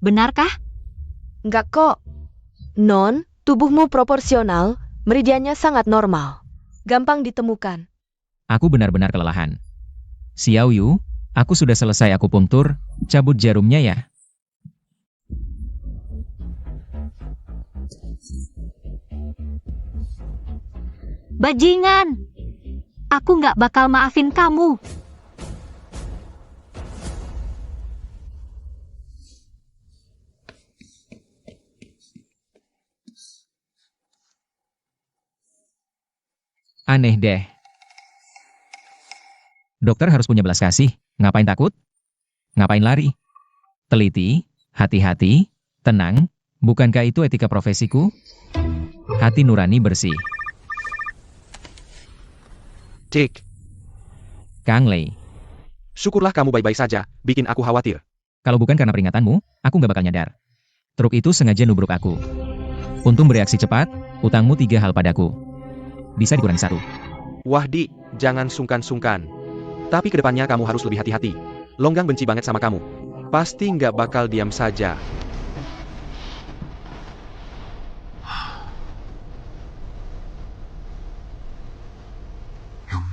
Benarkah? Enggak kok. Non, tubuhmu proporsional, meridiannya sangat normal. Gampang ditemukan. Aku benar-benar kelelahan. Xiao Yu, aku sudah selesai akupunktur, cabut jarumnya ya. Bajingan! Aku nggak bakal maafin kamu. Aneh deh. Dokter harus punya belas kasih, ngapain takut? Ngapain lari? Teliti, hati-hati, tenang, bukankah itu etika profesiku? Hati nurani bersih. Cik, Kang Lei, syukurlah kamu baik-baik saja, bikin aku khawatir. kalau bukan karena peringatanmu, aku nggak bakal nyadar. Truk itu sengaja nubruk aku. Untung bereaksi cepat, utangmu 3 hal padaku. Bisa dikurangi 1. Wah Di, jangan sungkan-sungkan. Tapi kedepannya kamu harus lebih hati-hati. Longgang benci banget sama kamu. Pasti nggak bakal diam saja.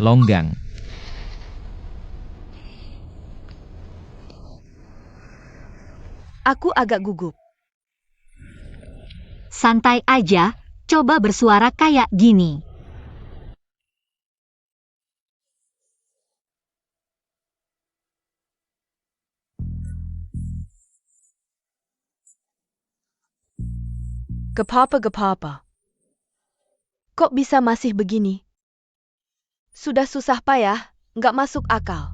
Longgang. Aku agak gugup. Santai aja, coba bersuara kayak gini. Gepapa-gepapa. Kok bisa masih begini? Sudah susah payah, nggak masuk akal.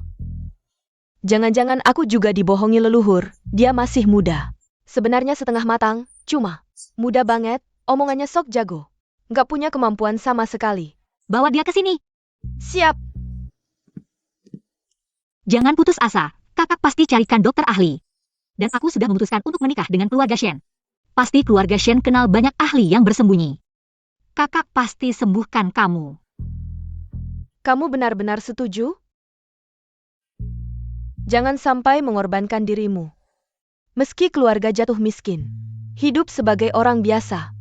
Jangan-jangan aku juga dibohongi leluhur, dia masih muda. Sebenarnya setengah matang, cuma muda banget, omongannya sok jago. Nggak punya kemampuan sama sekali. Bawa dia ke sini. Siap, Jangan putus asa, kakak pasti carikan dokter ahli. Dan aku sudah memutuskan untuk menikah dengan keluarga Shen. Pasti keluarga Shen kenal banyak ahli yang bersembunyi. Kakak pasti sembuhkan kamu. kamu benar-benar setuju? Jangan sampai mengorbankan dirimu. Meski keluarga jatuh miskin, hidup sebagai orang biasa.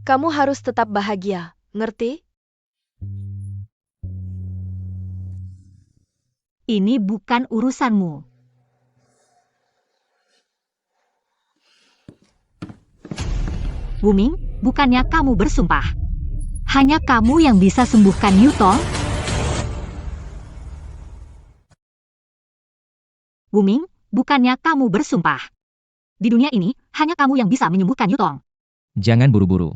Kamu harus tetap bahagia, ngerti? Ini bukan urusanmu. Wuming, bukannya kamu bersumpah? Hanya kamu yang bisa sembuhkan Yutong? Wuming, bukannya kamu bersumpah? Di dunia ini, hanya kamu yang bisa menyembuhkan Yutong. Jangan buru-buru.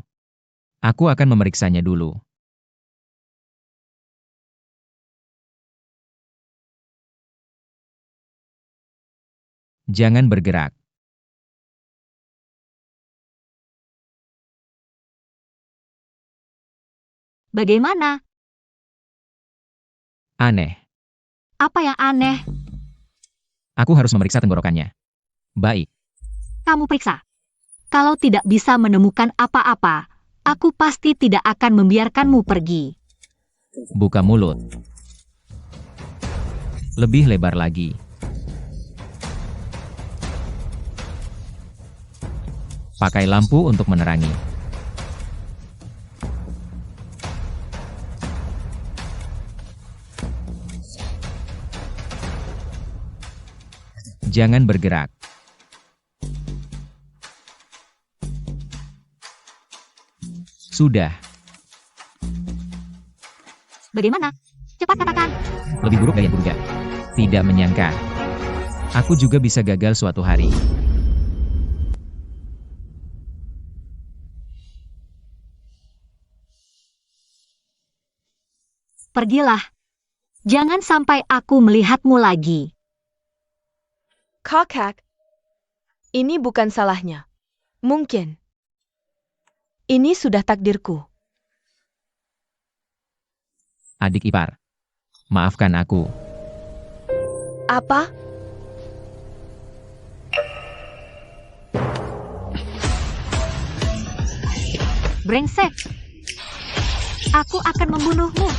Aku akan memeriksanya dulu. Jangan bergerak. Bagaimana? Aneh. Apa yang aneh? Aku harus memeriksa tenggorokannya. Baik. Kamu periksa. Kalau tidak bisa menemukan apa-apa, aku pasti tidak akan membiarkanmu pergi. Buka mulut. Lebih lebar lagi. Pakai lampu untuk menerangi. Jangan bergerak. Sudah. Bagaimana? Cepat katakan. Lebih buruk dari yang kuduga. Tidak menyangka. Aku juga bisa gagal suatu hari. Pergilah. Jangan sampai aku melihatmu lagi. Kakak, ini bukan salahnya. Mungkin. Ini sudah takdirku. Adik ipar. Maafkan aku. Apa? Brengsek. Aku akan membunuhmu.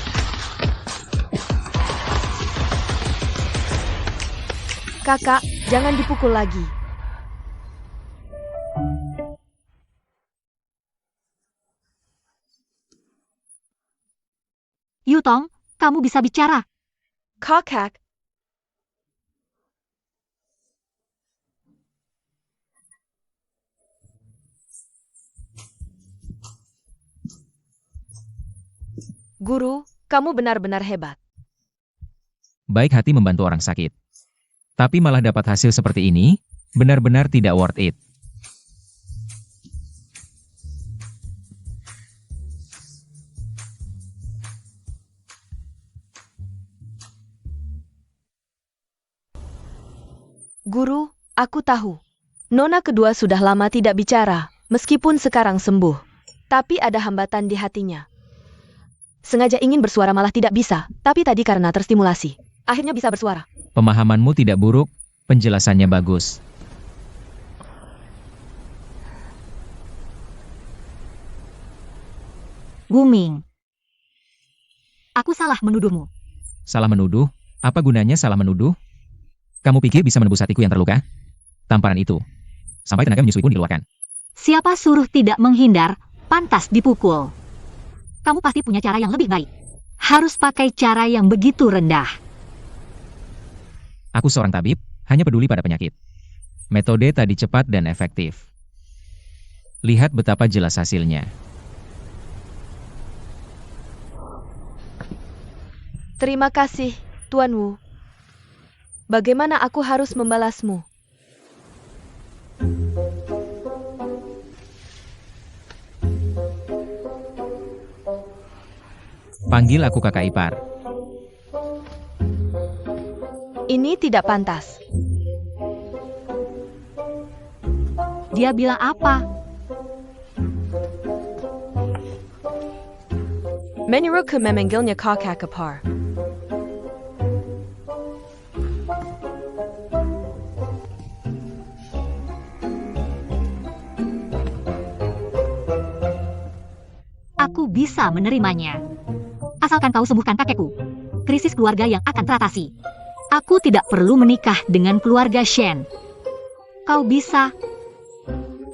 Kakak, jangan dipukul lagi. Yutong, kamu bisa bicara. Kakak, Guru, kamu benar-benar hebat. Baik hati membantu orang sakit. Tapi malah dapat hasil seperti ini, benar-benar tidak worth it. Guru, aku tahu. Nona kedua sudah lama tidak bicara, meskipun sekarang sembuh. Tapi ada hambatan di hatinya. Sengaja ingin bersuara malah tidak bisa, tapi tadi karena terstimulasi. Akhirnya bisa bersuara. Pemahamanmu tidak buruk, penjelasannya bagus. Wuming. Aku salah menuduhmu. Salah menuduh? Apa gunanya salah menuduh? Kamu pikir bisa menebus hatiku yang terluka? Tamparan itu. Sampai tenaga menyusui pun dikeluarkan. Siapa suruh tidak menghindar, pantas dipukul. Kamu pasti punya cara yang lebih baik. Harus pakai cara yang begitu rendah. Aku seorang tabib, hanya peduli pada penyakit. Metode tadi cepat dan efektif. Lihat betapa jelas hasilnya. Terima kasih, Tuan Wu. Bagaimana aku harus membalasmu? Panggil aku kakak ipar. Ini tidak pantas. Dia bilang apa? Menurutku memanggilnya kakak ipar. Aku bisa menerimanya. Asalkan kau sembuhkan kakekku. Krisis keluarga yang akan teratasi. Aku tidak perlu menikah dengan keluarga Shen. Kau bisa.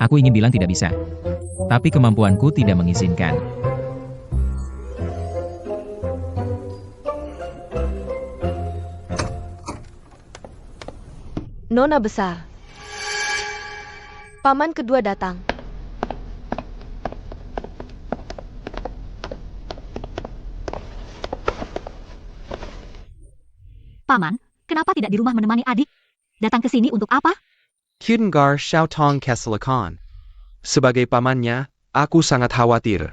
Aku ingin bilang tidak bisa. Tapi kemampuanku tidak mengizinkan. Nona besar. Paman kedua datang. Paman, kenapa tidak di rumah menemani adik? Datang ke sini untuk apa? Kudengar Xiaotong Keselakan. Sebagai pamannya, aku sangat khawatir.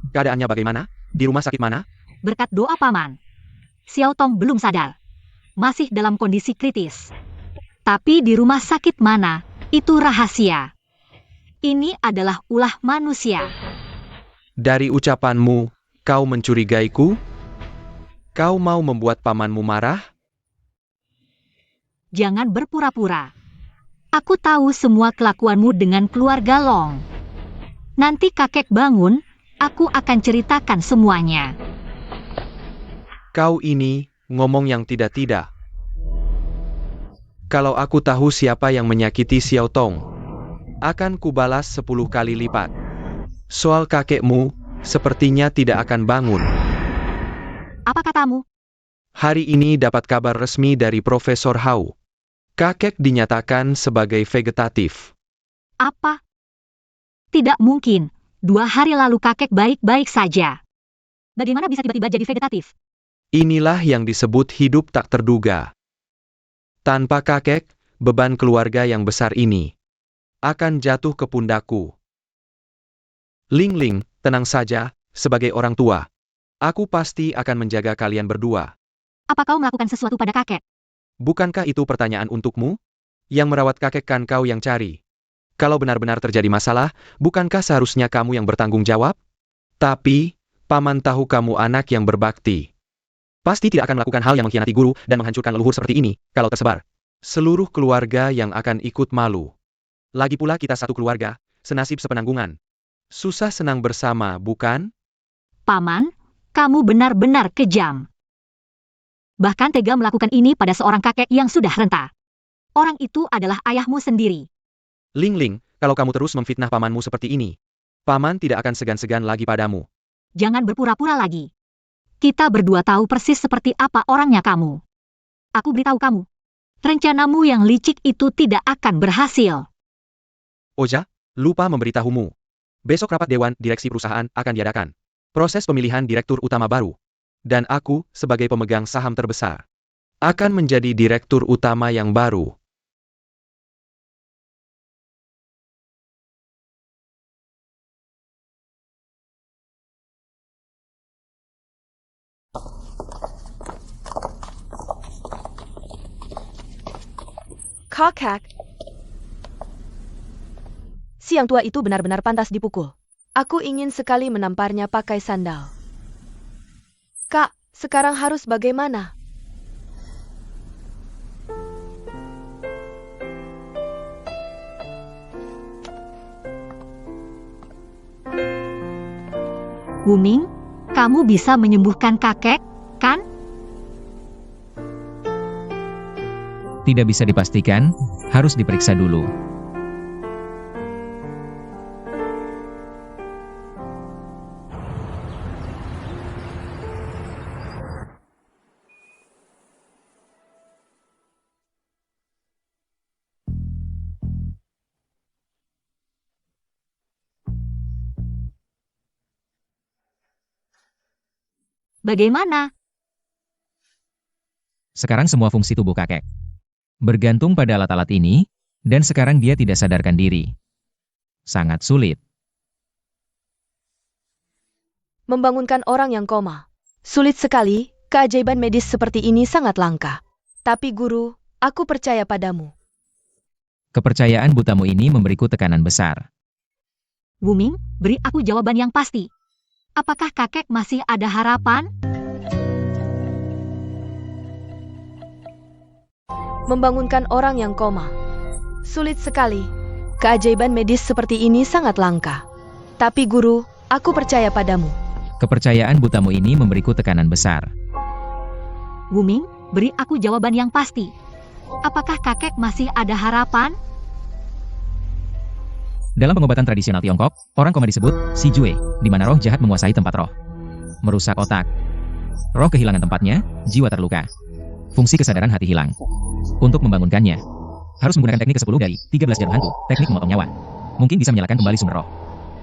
Keadaannya bagaimana? Di rumah sakit mana? Berkat doa paman. Xiao Tong belum sadar. Masih dalam kondisi kritis. Tapi di rumah sakit mana, itu rahasia. Ini adalah ulah manusia. Dari ucapanmu, kau mencurigaiku? Kau mau membuat pamanmu marah? Jangan berpura-pura. Aku tahu semua kelakuanmu dengan keluarga Long. Nanti kakek bangun, aku akan ceritakan semuanya. Kau ini, ngomong yang tidak-tidak. Kalau aku tahu siapa yang menyakiti Xiao Tong, akan kubalas 10 kali lipat. Soal kakekmu, sepertinya tidak akan bangun. Apa katamu? Hari ini dapat kabar resmi dari Profesor Hao. Kakek dinyatakan sebagai vegetatif. Apa? Tidak mungkin. 2 hari lalu kakek baik-baik saja. Bagaimana bisa tiba-tiba jadi vegetatif? Inilah yang disebut hidup tak terduga. Tanpa kakek, beban keluarga yang besar ini akan jatuh ke pundakku. Ling Ling, tenang saja, sebagai orang tua. Aku pasti akan menjaga kalian berdua. Apa kau melakukan sesuatu pada kakek? Bukankah itu pertanyaan untukmu? Yang merawat kakek kan kau yang cari. Kalau benar-benar terjadi masalah, bukankah seharusnya kamu yang bertanggung jawab? Tapi, paman tahu kamu anak yang berbakti. Pasti tidak akan melakukan hal yang mengkhianati guru dan menghancurkan leluhur seperti ini, kalau tersebar. Seluruh keluarga yang akan ikut malu. Lagi pula kita satu keluarga, senasib sepenanggungan. Susah senang bersama, bukan? Paman, kamu benar-benar kejam. Bahkan tega melakukan ini pada seorang kakek yang sudah renta. Orang itu adalah ayahmu sendiri. Ling Ling, kalau kamu terus memfitnah pamanmu seperti ini, paman tidak akan segan-segan lagi padamu. Jangan berpura-pura lagi. Kita berdua tahu persis seperti apa orangnya kamu. Aku beritahu kamu. Rencanamu yang licik itu tidak akan berhasil. Oja, lupa memberitahumu. Besok rapat dewan direksi perusahaan akan diadakan. Proses pemilihan direktur utama baru. Dan aku, sebagai pemegang saham terbesar, akan menjadi direktur utama yang baru. Kakak. Si yang tua itu benar-benar pantas dipukul. Aku ingin sekali menamparnya pakai sandal. Kak, sekarang harus bagaimana? Wuming, kamu bisa menyembuhkan kakek, kan? Tidak bisa dipastikan, harus diperiksa dulu. Bagaimana? Sekarang semua fungsi tubuh kakek bergantung pada alat-alat ini, dan sekarang dia tidak sadarkan diri. Sangat sulit. Membangunkan orang yang koma. Sulit sekali, keajaiban medis seperti ini sangat langka. Tapi guru, aku percaya padamu. Kepercayaan butamu ini memberiku tekanan besar. Wuming, beri aku jawaban yang pasti. Apakah kakek masih ada harapan? Membangunkan orang yang koma. Sulit sekali. Keajaiban medis seperti ini sangat langka. Tapi guru, aku percaya padamu. Kepercayaan butamu ini memberiku tekanan besar. Wuming, beri aku jawaban yang pasti. Apakah kakek masih ada harapan? Dalam pengobatan tradisional Tiongkok, orang koma disebut si jue, di mana roh jahat menguasai tempat roh. Merusak otak. Roh kehilangan tempatnya, jiwa terluka. Fungsi kesadaran hati hilang. Untuk membangunkannya, harus menggunakan teknik ke-10 dari 13 jarum hantu, teknik memotong nyawa. Mungkin bisa menyalakan kembali sumber roh.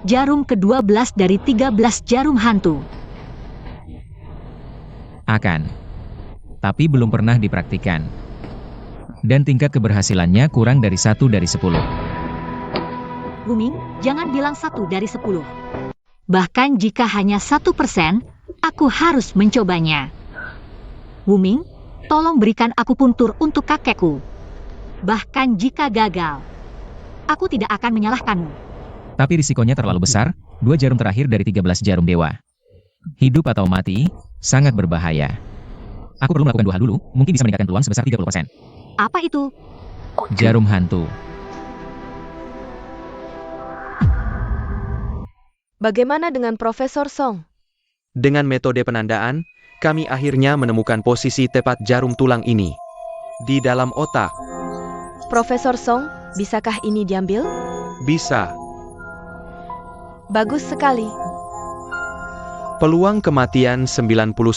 Jarum ke-12 dari 13 jarum hantu. Akan. Tapi belum pernah dipraktikkan. Dan tingkat keberhasilannya kurang dari 1 dari 10. Wuming, jangan bilang 1 dari 10. Bahkan jika hanya 1%, aku harus mencobanya. Wuming, tolong berikan akupuntur untuk kakekku. Bahkan jika gagal, aku tidak akan menyalahkanmu. Tapi risikonya terlalu besar, 2 jarum terakhir dari 13 jarum dewa. Hidup atau mati, sangat berbahaya. Aku perlu melakukan 2 hal dulu, mungkin bisa meningkatkan peluang sebesar 30%. Apa itu? Jarum hantu. Bagaimana dengan Profesor Song? Dengan metode penandaan, kami akhirnya menemukan posisi tepat jarum tulang ini. Di dalam otak. Profesor Song, bisakah ini diambil? Bisa. Bagus sekali. Peluang kematian 99%.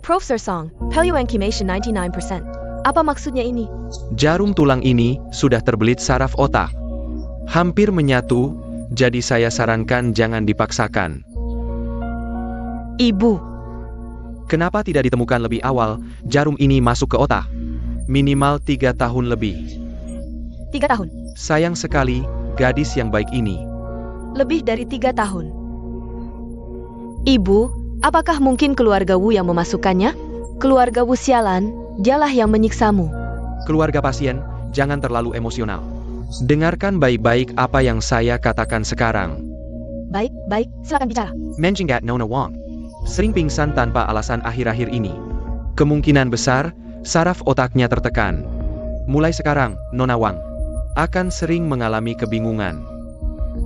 Profesor Song, Peluangkimation 99%. Apa maksudnya ini? Jarum tulang ini sudah terbelit saraf otak. Hampir menyatu, jadi saya sarankan jangan dipaksakan. Ibu, Kenapa tidak ditemukan lebih awal, jarum ini masuk ke otak? Minimal 3 tahun lebih. 3 tahun. Sayang sekali, gadis yang baik ini. Lebih dari 3 tahun. Ibu, apakah mungkin keluarga Wu yang memasukkannya? Keluarga Wu sialan, dialah yang menyiksamu. Keluarga pasien, jangan terlalu emosional. Dengarkan baik-baik apa yang saya katakan sekarang. Baik, baik, silakan bicara. Menjingat Nona Wang sering pingsan tanpa alasan akhir-akhir ini. Kemungkinan besar, saraf otaknya tertekan. Mulai sekarang, Nona Wang akan sering mengalami kebingungan.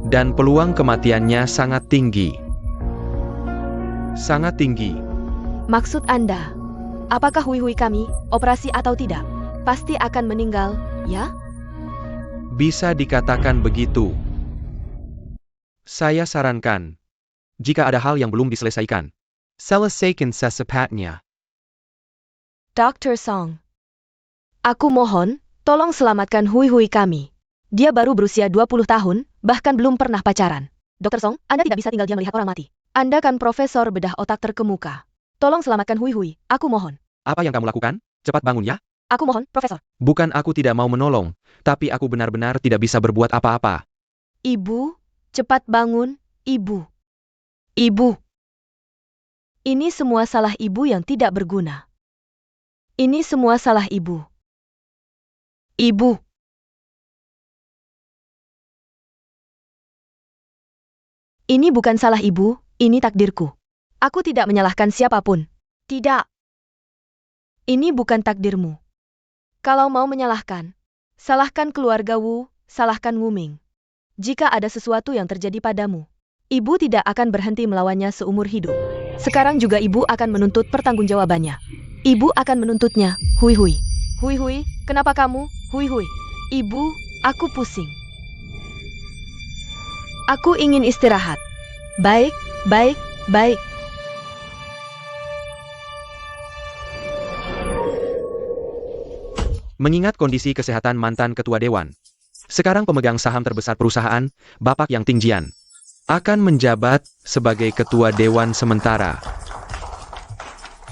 Dan peluang kematiannya sangat tinggi. Sangat tinggi. Maksud Anda, apakah Hui kami, operasi atau tidak, pasti akan meninggal, ya? Bisa dikatakan begitu. Saya sarankan, jika ada hal yang belum diselesaikan, selesaikan secepatnya. Dr. Song. Aku mohon, tolong selamatkan Hui kami. Dia baru berusia 20 tahun, bahkan belum pernah pacaran. Dr. Song, Anda tidak bisa tinggal diam melihat orang mati. Anda kan profesor bedah otak terkemuka. Tolong selamatkan Hui, aku mohon. Apa yang kamu lakukan? Cepat bangun ya. Aku mohon, Profesor. Bukan aku tidak mau menolong, tapi aku benar-benar tidak bisa berbuat apa-apa. Ibu, cepat bangun, Ibu. Ibu. Ini semua salah Ibu yang tidak berguna. Ini semua salah Ibu. Ibu. Ini bukan salah Ibu, ini takdirku. Aku tidak menyalahkan siapapun. Tidak. Ini bukan takdirmu. Kalau mau menyalahkan, salahkan keluarga Wu, salahkan Wu Ming. Jika ada sesuatu yang terjadi padamu, Ibu tidak akan berhenti melawannya seumur hidup. Sekarang juga Ibu akan menuntut pertanggungjawabannya. Ibu akan menuntutnya, Hui. Hui, kenapa kamu, Hui? Ibu, aku pusing. Aku ingin istirahat. Baik. Mengingat kondisi kesehatan mantan ketua dewan, sekarang pemegang saham terbesar perusahaan, Bapak Yang Tingjian, akan menjabat sebagai ketua dewan sementara.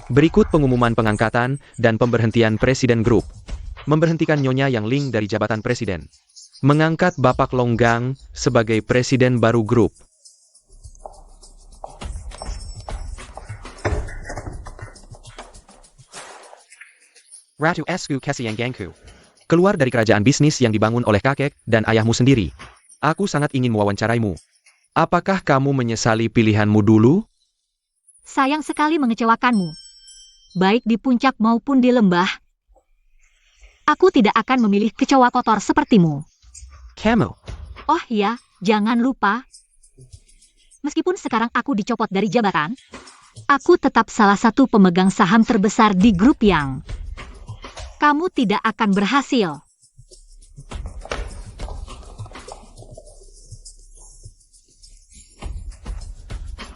Berikut pengumuman pengangkatan dan pemberhentian Presiden Grup. Memberhentikan Nyonya Yang Ling dari jabatan Presiden. Mengangkat Bapak Longgang sebagai Presiden baru Grup. Ratu Esku Kesianggangku. Keluar dari kerajaan bisnis yang dibangun oleh kakek dan ayahmu sendiri. Aku sangat ingin mewawancaraimu. Apakah kamu menyesali pilihanmu dulu? Sayang sekali mengecewakanmu. Baik di puncak maupun di lembah. Aku tidak akan memilih kecoa kotor sepertimu. Kamu. Oh ya, jangan lupa. Meskipun sekarang aku dicopot dari jabatan, aku tetap salah satu pemegang saham terbesar di grup Yang. Kamu tidak akan berhasil.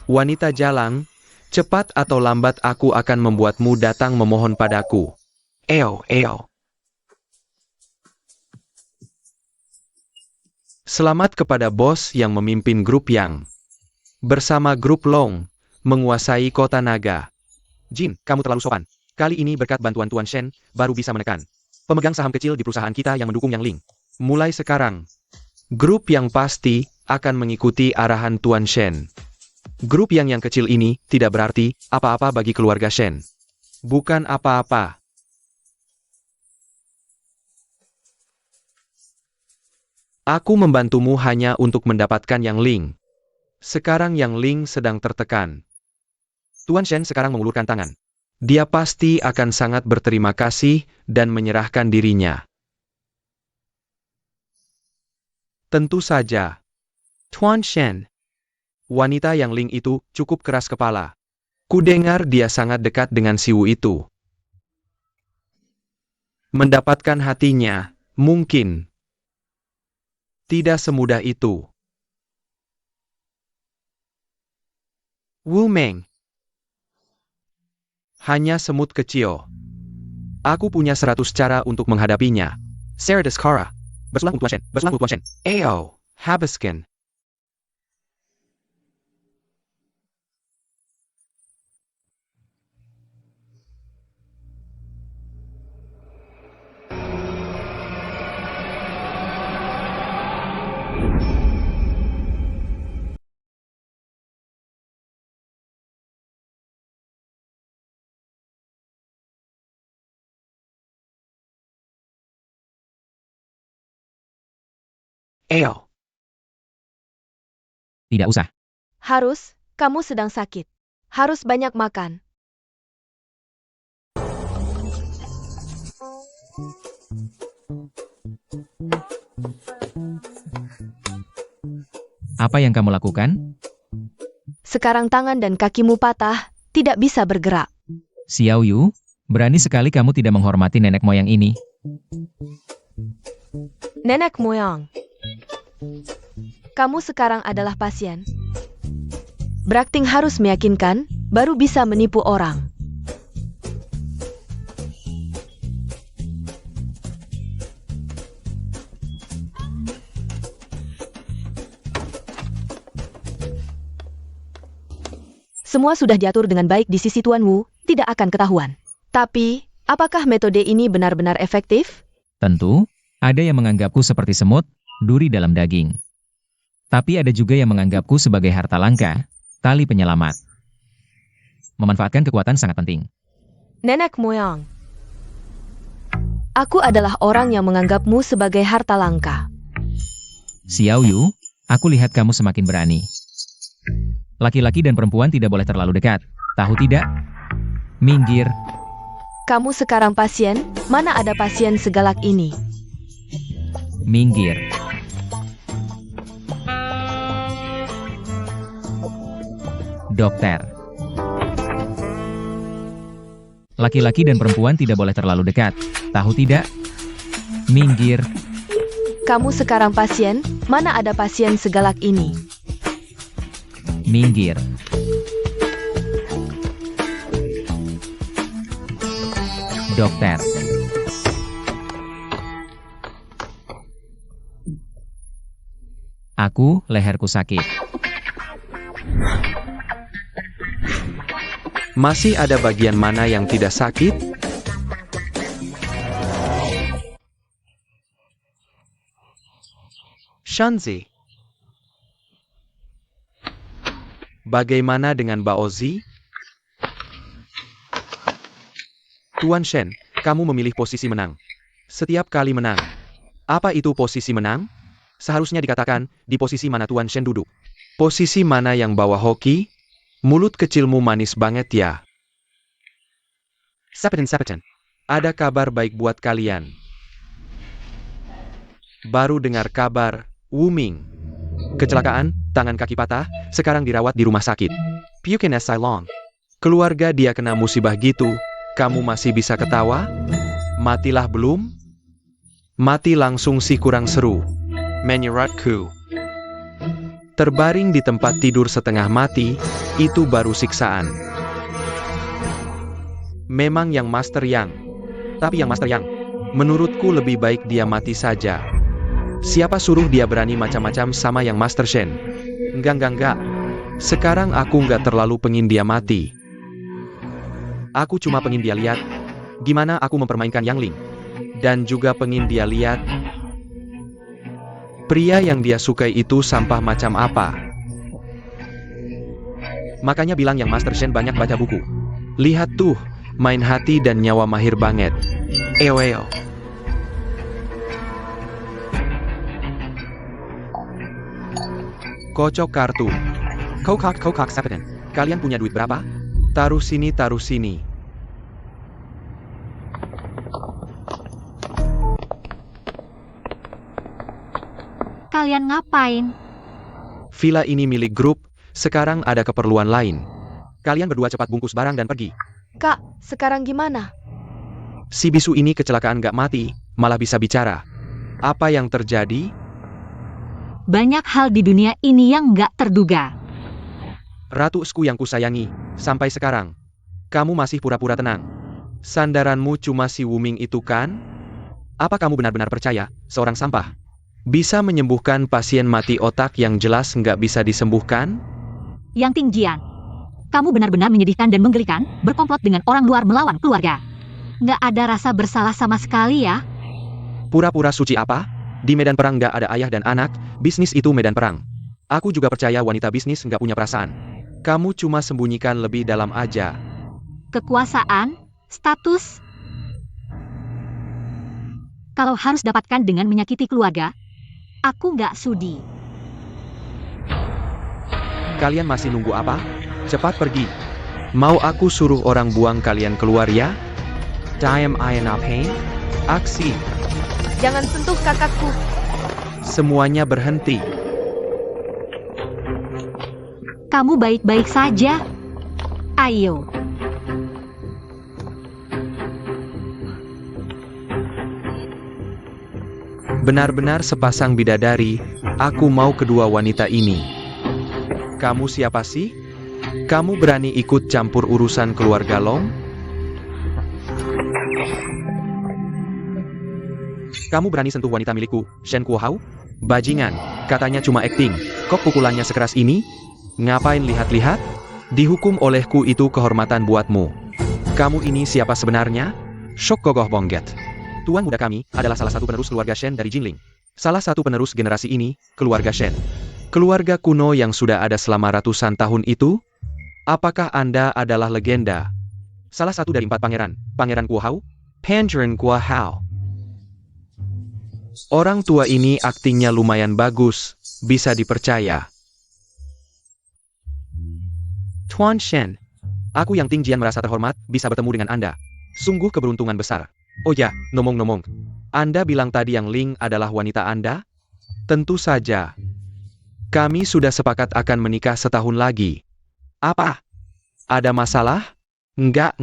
Wanita jalang, cepat atau lambat aku akan membuatmu datang memohon padaku. Eo. Selamat kepada bos yang memimpin grup Yang. Bersama grup Long, menguasai kota naga. Jin, kamu terlalu sopan. Kali ini berkat bantuan Tuan Shen, baru bisa menekan pemegang saham kecil di perusahaan kita yang mendukung Yang Ling. Mulai sekarang, grup Yang pasti akan mengikuti arahan Tuan Shen. Grup yang kecil ini tidak berarti apa-apa bagi keluarga Shen. Bukan apa-apa. Aku membantumu hanya untuk mendapatkan Yang Ling. Sekarang Yang Ling sedang tertekan. Tuan Shen sekarang mengulurkan tangan. Dia pasti akan sangat berterima kasih dan menyerahkan dirinya. Tentu saja. Tuan Shen. Wanita Yang Ling itu cukup keras kepala. Kudengar dia sangat dekat dengan si Wu itu. Mendapatkan hatinya, mungkin. Tidak semudah itu. Wu Meng. Hanya semut kecil. Aku punya 100 cara untuk menghadapinya. Sarah Deskara. Bersulang Tuan Shen. Ayo, habiskan. Eo. Tidak usah. Harus, kamu sedang sakit. Harus banyak makan. Apa yang kamu lakukan? Sekarang tangan dan kakimu patah, tidak bisa bergerak. Xiao Yu, berani sekali kamu tidak menghormati nenek moyang ini. Nenek moyang. Kamu sekarang adalah pasien. Berakting harus meyakinkan, baru bisa menipu orang. Semua sudah diatur dengan baik di sisi Tuan Wu, tidak akan ketahuan. Tapi, apakah metode ini benar-benar efektif? Tentu, ada yang menganggapku seperti semut, duri dalam daging. Tapi ada juga yang menganggapku sebagai harta langka, tali penyelamat. Memanfaatkan kekuatan sangat penting. Nenek moyang. Aku adalah orang yang menganggapmu sebagai harta langka. Xiao Yu, aku lihat kamu semakin berani. Laki-laki dan perempuan tidak boleh terlalu dekat. Tahu tidak? Minggir. Kamu sekarang pasien, mana ada pasien segalak ini? Minggir. Dokter. Laki-laki dan perempuan tidak boleh terlalu dekat. Tahu tidak? Minggir. Kamu sekarang pasien, mana ada pasien segalak ini? Minggir. Dokter. Aku, leherku sakit. Masih ada bagian mana yang tidak sakit? Shanzi. Bagaimana dengan Baozi? Tuan Shen, kamu memilih posisi menang. Setiap kali menang. Apa itu posisi menang? Seharusnya dikatakan, di posisi mana Tuan Shen duduk. Posisi mana yang bawa hoki? Mulut kecilmu manis banget ya. Sapetin. Ada kabar baik buat kalian. Baru dengar kabar, Wuming. Kecelakaan, tangan kaki patah, sekarang dirawat di rumah sakit. Pukin Asylum. Keluarga dia kena musibah gitu, kamu masih bisa ketawa? Matilah belum? Mati langsung sih kurang seru. Menyeratku. Terbaring di tempat tidur setengah mati, itu baru siksaan. Memang yang Master Yang. Tapi yang Master Yang, menurutku lebih baik dia mati saja. Siapa suruh dia berani macam-macam sama yang Master Shen? Enggak. Sekarang aku nggak terlalu pengin dia mati. Aku cuma pengin dia lihat gimana aku mempermainkan Yang Ling. Dan juga pengin dia lihat pria yang dia sukai itu sampah macam apa. Makanya bilang yang Master Shen banyak baca buku. Lihat tuh, main hati dan nyawa mahir banget. Eo. Kocok kartu. Kokak sapetin. Kalian punya duit berapa? Taruh sini. Kalian ngapain? Villa ini milik grup, sekarang ada keperluan lain. Kalian berdua cepat bungkus barang dan pergi. Kak, sekarang gimana? Si bisu ini kecelakaan gak mati, malah bisa bicara. Apa yang terjadi? Banyak hal di dunia ini yang nggak terduga. Ratuku yang kusayangi, sampai sekarang. Kamu masih pura-pura tenang. Sandaranmu cuma si Wuming itu kan? Apa kamu benar-benar percaya, seorang sampah bisa menyembuhkan pasien mati otak yang jelas nggak bisa disembuhkan? Yang Tingjian, kamu benar-benar menyedihkan dan menggelikan, berkomplot dengan orang luar melawan keluarga. Nggak ada rasa bersalah sama sekali ya. Pura-pura suci apa? Di medan perang nggak ada ayah dan anak, bisnis itu medan perang. Aku juga percaya wanita bisnis nggak punya perasaan. Kamu cuma sembunyikan lebih dalam aja. Kekuasaan, status. Kalau harus dapatkan dengan menyakiti keluarga, Aku nggak sudi. Kalian masih nunggu apa? Cepat pergi. Mau aku suruh orang buang kalian keluar ya? Time I not pain? Aksi. Jangan sentuh kakakku. Semuanya berhenti. Kamu baik-baik saja? Ayo. Benar-benar sepasang bidadari, aku mau kedua wanita ini. Kamu siapa sih? Kamu berani ikut campur urusan keluarga Long? Kamu berani sentuh wanita milikku, Shen Kuohao? Bajingan, katanya cuma akting. Kok pukulannya sekeras ini? Ngapain lihat-lihat? Dihukum olehku itu kehormatan buatmu. Kamu ini siapa sebenarnya? Shok Gogoh Bongget. Tuan muda kami adalah salah satu penerus keluarga Shen dari Jinling. Salah satu penerus generasi ini, keluarga Shen. Keluarga kuno yang sudah ada selama ratusan tahun itu? Apakah Anda adalah legenda? Salah satu dari 4 pangeran, Pangeran Kuohao? Pangeran Kuohao. Orang tua ini aktingnya lumayan bagus, bisa dipercaya. Tuan Shen, aku yang Ting Jian merasa terhormat bisa bertemu dengan Anda. Sungguh keberuntungan besar. Oh ya, ngomong-ngomong, Anda bilang tadi yang Ling adalah wanita Anda? Tentu saja. Kami sudah sepakat akan menikah setahun lagi. Apa? Ada masalah? Enggak.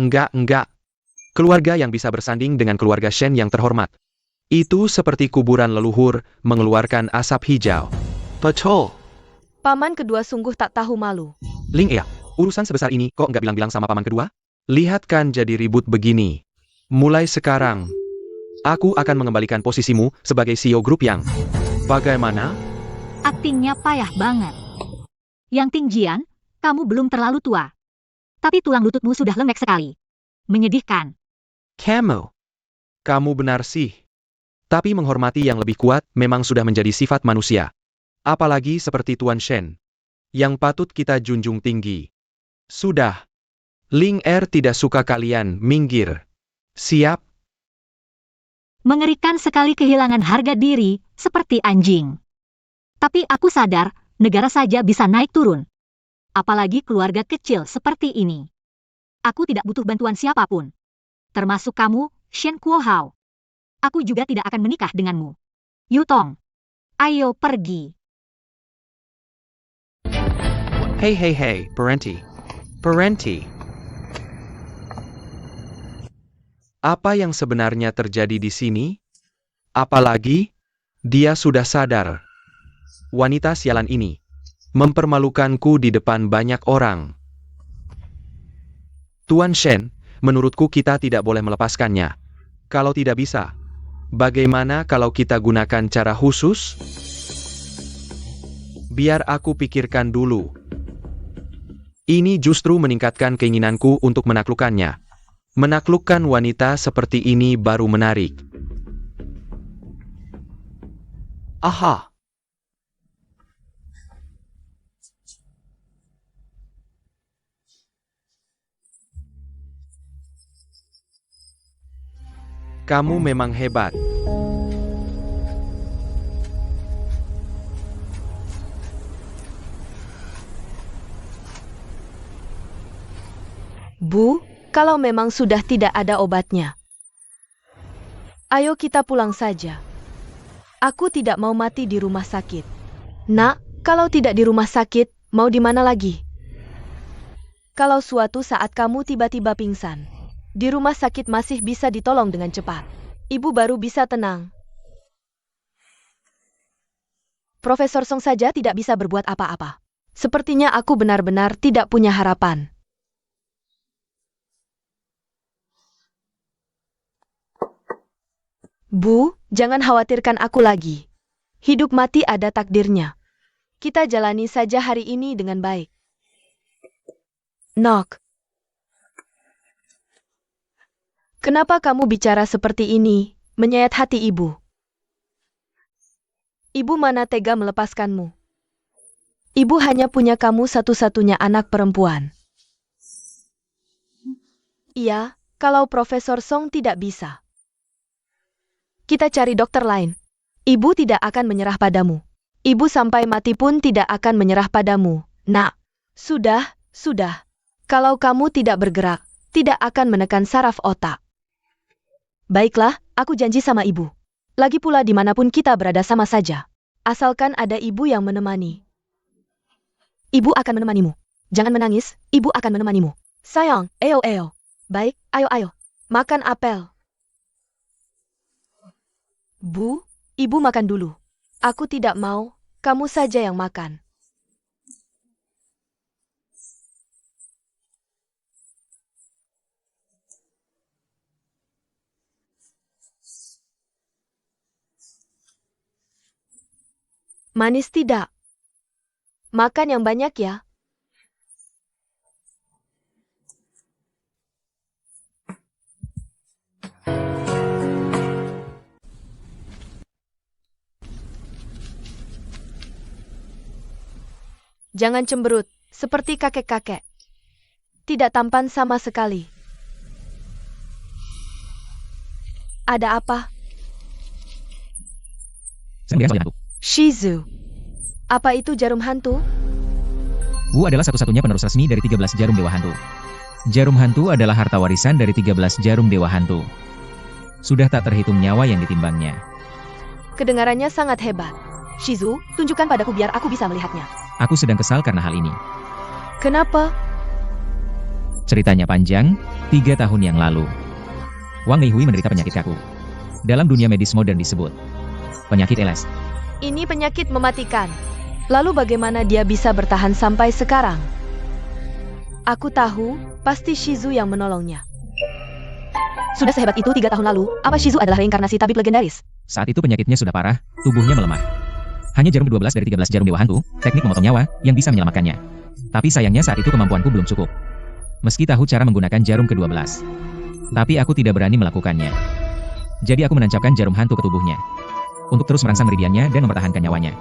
Keluarga yang bisa bersanding dengan keluarga Shen yang terhormat. Itu seperti kuburan leluhur, mengeluarkan asap hijau. Betul. Paman kedua sungguh tak tahu malu. Ling ya, urusan sebesar ini kok nggak bilang-bilang sama paman kedua? Lihat kan jadi ribut begini. Mulai sekarang, aku akan mengembalikan posisimu sebagai CEO grup yang... Bagaimana? Aktingnya payah banget. Yang Ting Jian, kamu belum terlalu tua. Tapi tulang lututmu sudah lembek sekali. Menyedihkan. Kamu benar sih. Tapi menghormati yang lebih kuat memang sudah menjadi sifat manusia. Apalagi seperti Tuan Shen, yang patut kita junjung tinggi. Sudah. Ling tidak suka kalian minggir. Siap? Mengerikan sekali kehilangan harga diri, seperti anjing. Tapi aku sadar, negara saja bisa naik turun. Apalagi keluarga kecil seperti ini. Aku tidak butuh bantuan siapapun. Termasuk kamu, Shen Kuohao. Aku juga tidak akan menikah denganmu. Yutong, ayo pergi. Hey, Parenti. Apa yang sebenarnya terjadi di sini? Apalagi, dia sudah sadar. Wanita sialan ini mempermalukanku di depan banyak orang. Tuan Shen, menurutku kita tidak boleh melepaskannya. Kalau tidak bisa, bagaimana kalau kita gunakan cara khusus? Biar aku pikirkan dulu. Ini justru meningkatkan keinginanku untuk menaklukkannya. Menaklukkan wanita seperti ini baru menarik. Aha. Kamu memang hebat. Bu, kalau memang sudah tidak ada obatnya. Ayo kita pulang saja. Aku tidak mau mati di rumah sakit. Nak, kalau tidak di rumah sakit, mau di mana lagi? Kalau suatu saat kamu tiba-tiba pingsan, di rumah sakit masih bisa ditolong dengan cepat. Ibu baru bisa tenang. Profesor Song saja tidak bisa berbuat apa-apa. Sepertinya aku benar-benar tidak punya harapan. Bu, jangan khawatirkan aku lagi. Hidup mati ada takdirnya. Kita jalani saja hari ini dengan baik. Nok. Kenapa kamu bicara seperti ini, menyayat hati ibu? Ibu mana tega melepaskanmu? Ibu hanya punya kamu satu-satunya anak perempuan. Iya, kalau Profesor Song tidak bisa. Kita cari dokter lain. Ibu tidak akan menyerah padamu. Ibu sampai mati pun tidak akan menyerah padamu, nak. Sudah. Kalau kamu tidak bergerak, tidak akan menekan saraf otak. Baiklah, aku janji sama ibu. Lagi pula dimanapun kita berada sama saja. Asalkan ada ibu yang menemani. Ibu akan menemanimu. Jangan menangis, ibu akan menemanimu. Sayang, ayo. Baik, ayo. Makan apel. Bu, ibu makan dulu. Aku tidak mau, kamu saja yang makan. Manis tidak? Makan yang banyak ya. Jangan cemberut, seperti kakek-kakek. Tidak tampan sama sekali. Ada apa? Saya melihat soal hantu. Shizu. Apa itu jarum hantu? Wu adalah satu-satunya penerus resmi dari 13 jarum dewa hantu. Jarum hantu adalah harta warisan dari 13 jarum dewa hantu. Sudah tak terhitung nyawa yang ditimbangnya. Kedengarannya sangat hebat. Shizu, tunjukkan padaku biar aku bisa melihatnya. Aku sedang kesal karena hal ini. Kenapa? Ceritanya panjang, 3 tahun yang lalu. Wang Meihui menderita penyakit kaku. Dalam dunia medis modern disebut penyakit LS. Ini penyakit mematikan. Lalu bagaimana dia bisa bertahan sampai sekarang? Aku tahu, pasti Shizu yang menolongnya. Sudah sehebat itu 3 tahun lalu, apa Shizu adalah reinkarnasi tabib legendaris? Saat itu penyakitnya sudah parah, tubuhnya melemah. Hanya jarum ke-12 dari 13 jarum dewa hantu, teknik memotong nyawa, yang bisa menyelamatkannya. Tapi sayangnya saat itu kemampuanku belum cukup. Meski tahu cara menggunakan jarum ke-12. Tapi aku tidak berani melakukannya. Jadi aku menancapkan jarum hantu ke tubuhnya. Untuk terus merangsang meridiannya dan mempertahankan nyawanya.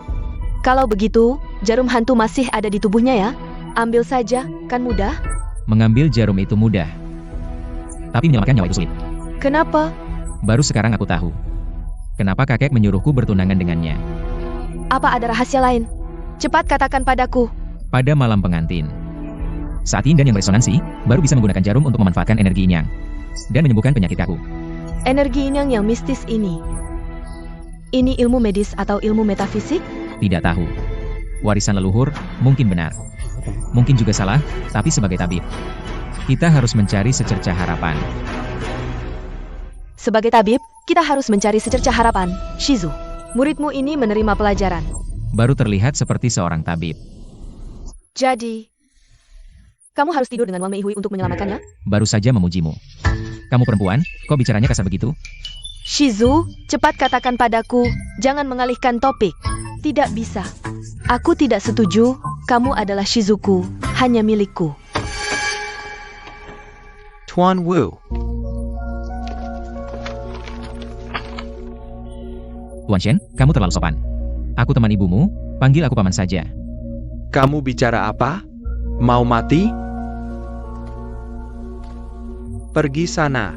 Kalau begitu, jarum hantu masih ada di tubuhnya ya? Ambil saja, kan mudah? Mengambil jarum itu mudah. Tapi menyelamatkan nyawa itu sulit. Kenapa? Baru sekarang aku tahu. Kenapa kakek menyuruhku bertunangan dengannya. Apa ada rahasia lain? Cepat katakan padaku. Pada malam pengantin. Saat yin dan yang beresonansi, baru bisa menggunakan jarum untuk memanfaatkan energi yin yang. Dan menyembuhkan penyakit kaku. Energi yin yang mistis ini. Ini ilmu medis atau ilmu metafisik? Tidak tahu. Warisan leluhur, mungkin benar. Mungkin juga salah, tapi sebagai tabib. Kita harus mencari secercah harapan. Sebagai tabib, kita harus mencari secercah harapan. Shizu, muridmu ini menerima pelajaran. Baru terlihat seperti seorang tabib. Jadi, kamu harus tidur dengan Wang Meihui untuk menyelamatkannya? Baru saja memujimu. Kamu perempuan, kok bicaranya kasar begitu? Shizu, cepat katakan padaku, jangan mengalihkan topik. Tidak bisa. Aku tidak setuju, kamu adalah Shizuku, hanya milikku. Tuan Wu. Tuan Shen, kamu terlalu sopan. Aku teman ibumu, panggil aku paman saja. Kamu bicara apa? Mau mati? Pergi sana.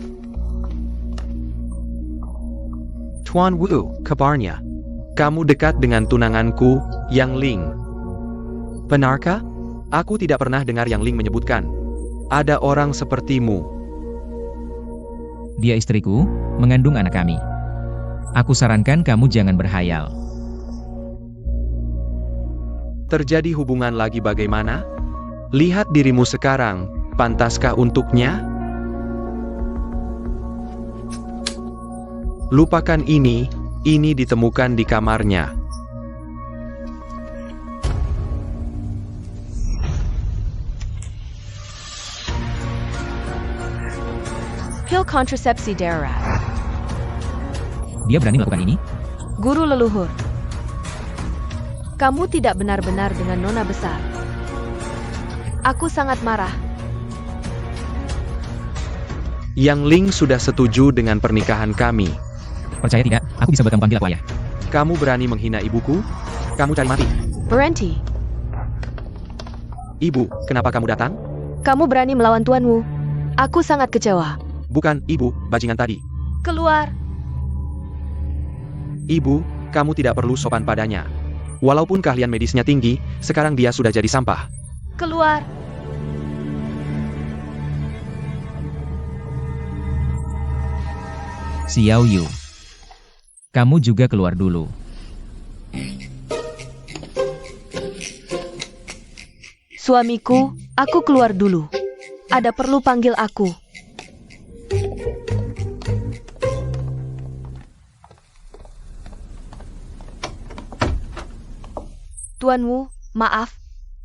Tuan Wu, kabarnya. Kamu dekat dengan tunanganku, Yang Ling. Benarkah? Aku tidak pernah dengar Yang Ling menyebutkan. Ada orang sepertimu. Dia istriku, mengandung anak kami. Aku sarankan kamu jangan berhayal. Terjadi hubungan lagi bagaimana? Lihat dirimu sekarang, pantaskah untuknya? Lupakan ini ditemukan di kamarnya. Pil kontrasepsi darurat. Dia berani melakukan ini? Guru leluhur. Kamu tidak benar-benar dengan nona besar. Aku sangat marah. Yang Ling sudah setuju dengan pernikahan kami. Percaya tidak, aku bisa buat kamu panggil aku ayah. Kamu berani menghina ibuku? Kamu cari mati. Berhenti. Ibu, kenapa kamu datang? Kamu berani melawan tuanmu. Aku sangat kecewa. Bukan, ibu, bajingan tadi. Keluar. Ibu, kamu tidak perlu sopan padanya. Walaupun keahlian medisnya tinggi, sekarang dia sudah jadi sampah. Keluar. Xiao Yu. Kamu juga keluar dulu. Suamiku, aku keluar dulu. Ada perlu panggil aku. Tuan Wu, maaf.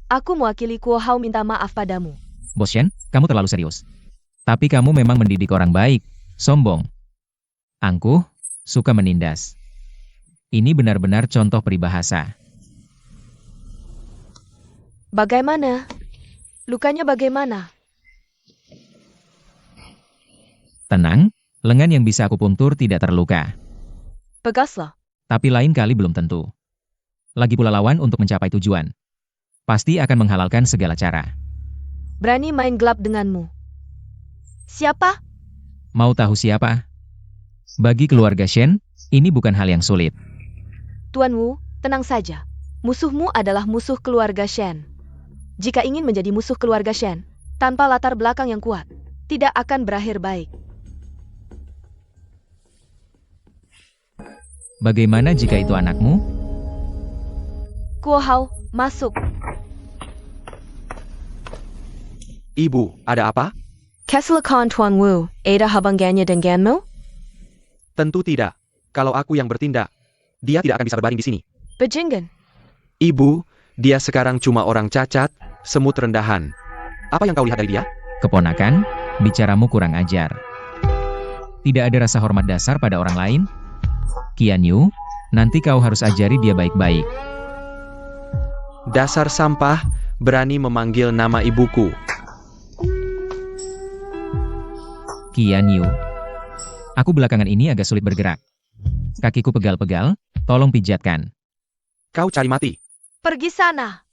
Aku mewakili Kuo Hao minta maaf padamu. Bos Shen, kamu terlalu serius. Tapi kamu memang mendidik orang baik, sombong. Angkuh, suka menindas. Ini benar-benar contoh peribahasa. Bagaimana? Lukanya bagaimana? Tenang, lengan yang bisa aku puntur tidak terluka. Bagaslah. Tapi lain kali belum tentu. Lagi pula lawan untuk mencapai tujuan. Pasti akan menghalalkan segala cara. Berani main gelap denganmu. Siapa? Mau tahu siapa? Bagi keluarga Shen, ini bukan hal yang sulit. Tuan Wu, tenang saja. Musuhmu adalah musuh keluarga Shen. Jika ingin menjadi musuh keluarga Shen, tanpa latar belakang yang kuat, tidak akan berakhir baik. Bagaimana jika itu anakmu? Kuo Hao, masuk. Ibu, ada apa? Keselakon Tuan Wu, ada hubungannya denganmu? Tentu tidak. Kalau aku yang bertindak, dia tidak akan bisa berbaring di sini. Bajingan. Ibu, dia sekarang cuma orang cacat, semut rendahan. Apa yang kau lihat dari dia? Keponakan, bicaramu kurang ajar. Tidak ada rasa hormat dasar pada orang lain? Qian Yu, nanti kau harus ajari dia baik-baik. Dasar sampah, berani memanggil nama ibuku. Qian Yu. Aku belakangan ini agak sulit bergerak. Kakiku pegal-pegal, tolong pijatkan. Kau cari mati. Pergi sana.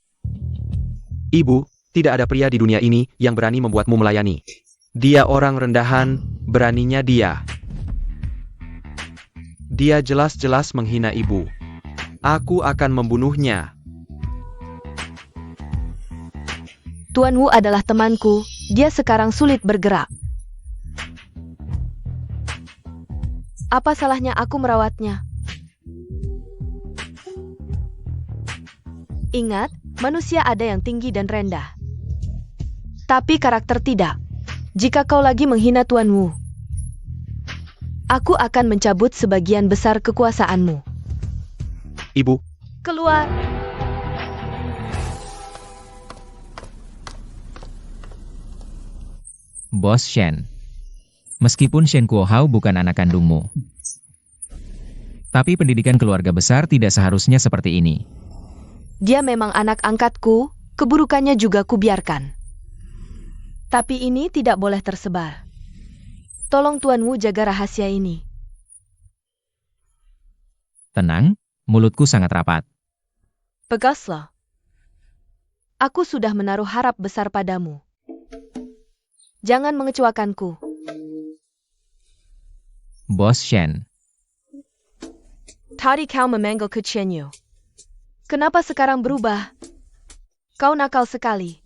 Ibu, tidak ada pria di dunia ini yang berani membuatmu melayani. Dia orang rendahan, beraninya dia. Dia jelas-jelas menghina ibu. Aku akan membunuhnya. Tuan Wu adalah temanku, dia sekarang sulit bergerak. Apa salahnya aku merawatnya? Ingat, manusia ada yang tinggi dan rendah. Tapi karakter tidak. Jika kau lagi menghina Tuan Wu, aku akan mencabut sebagian besar kekuasaanmu. Ibu, Keluar. Bos Shen. Meskipun Shen Kuo Hao bukan anak kandungmu. Tapi pendidikan keluarga besar tidak seharusnya seperti ini. Dia memang anak angkatku, keburukannya juga kubiarkan. Tapi ini tidak boleh tersebar. Tolong Tuan Wu jaga rahasia ini. Tenang, mulutku sangat rapat. Pegaslah. Aku sudah menaruh harap besar padamu. Jangan mengecewakanku. Bos Shen. Tadi kau memanggil ke Qian Yu. Kenapa sekarang berubah? Kau nakal sekali.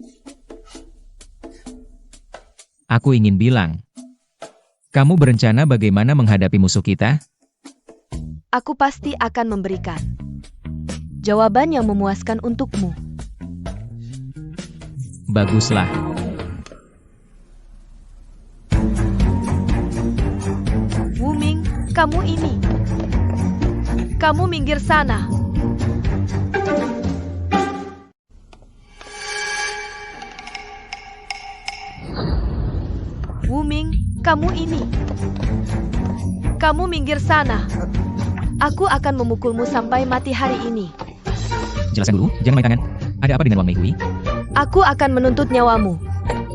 Aku ingin bilang. Kamu berencana bagaimana menghadapi musuh kita? Aku pasti akan memberikan jawaban yang memuaskan untukmu. Baguslah. Wuming, kamu ini. Kamu minggir sana. Wuming, kamu ini. Kamu minggir sana. Aku akan memukulmu sampai mati hari ini. Jelaskan dulu, jangan main tangan. Ada apa dengan Wang Meihui? Aku akan menuntut nyawamu.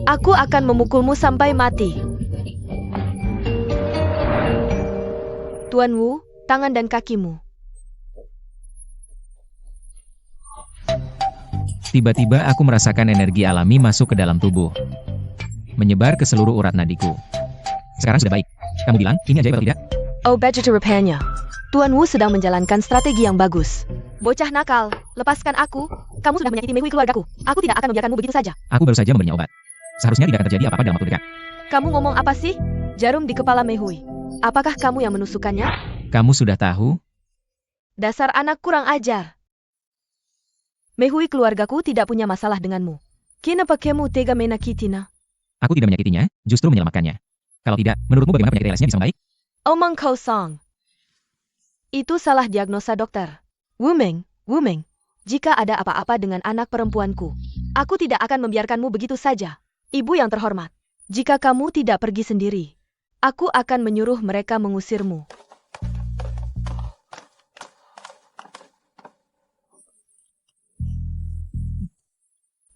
Aku akan memukulmu sampai mati. Tuan Wu, tangan dan kakimu. Tiba-tiba aku merasakan energi alami masuk ke dalam tubuh. Menyebar ke seluruh urat nadiku. Sekarang sudah baik. Kamu bilang, ini ajaib atau tidak? Oh, Bajata Rapanya. Tuan Wu sedang menjalankan strategi yang bagus. Bocah nakal, lepaskan aku. Kamu sudah menyakiti Mei Hui keluargaku. Aku tidak akan membiarkanmu begitu saja. Aku baru saja memberinya obat. Seharusnya tidak akan terjadi apa-apa dalam waktu dekat. Kamu ngomong apa sih? Jarum di kepala Mei Hui. Apakah kamu yang menusukkannya? Kamu sudah tahu? Dasar anak kurang ajar. Mei Hui keluargaku tidak punya masalah denganmu. Kenapa kamu tega menakitinya? Aku tidak menyakitinya, justru menyelamatkannya. Kalau tidak, menurutmu bagaimana penyakit ALS-nya bisa membaik? Omong kosong. Itu salah diagnosa dokter. Wu Ming, jika ada apa-apa dengan anak perempuanku, aku tidak akan membiarkanmu begitu saja. Ibu yang terhormat, jika kamu tidak pergi sendiri, aku akan menyuruh mereka mengusirmu.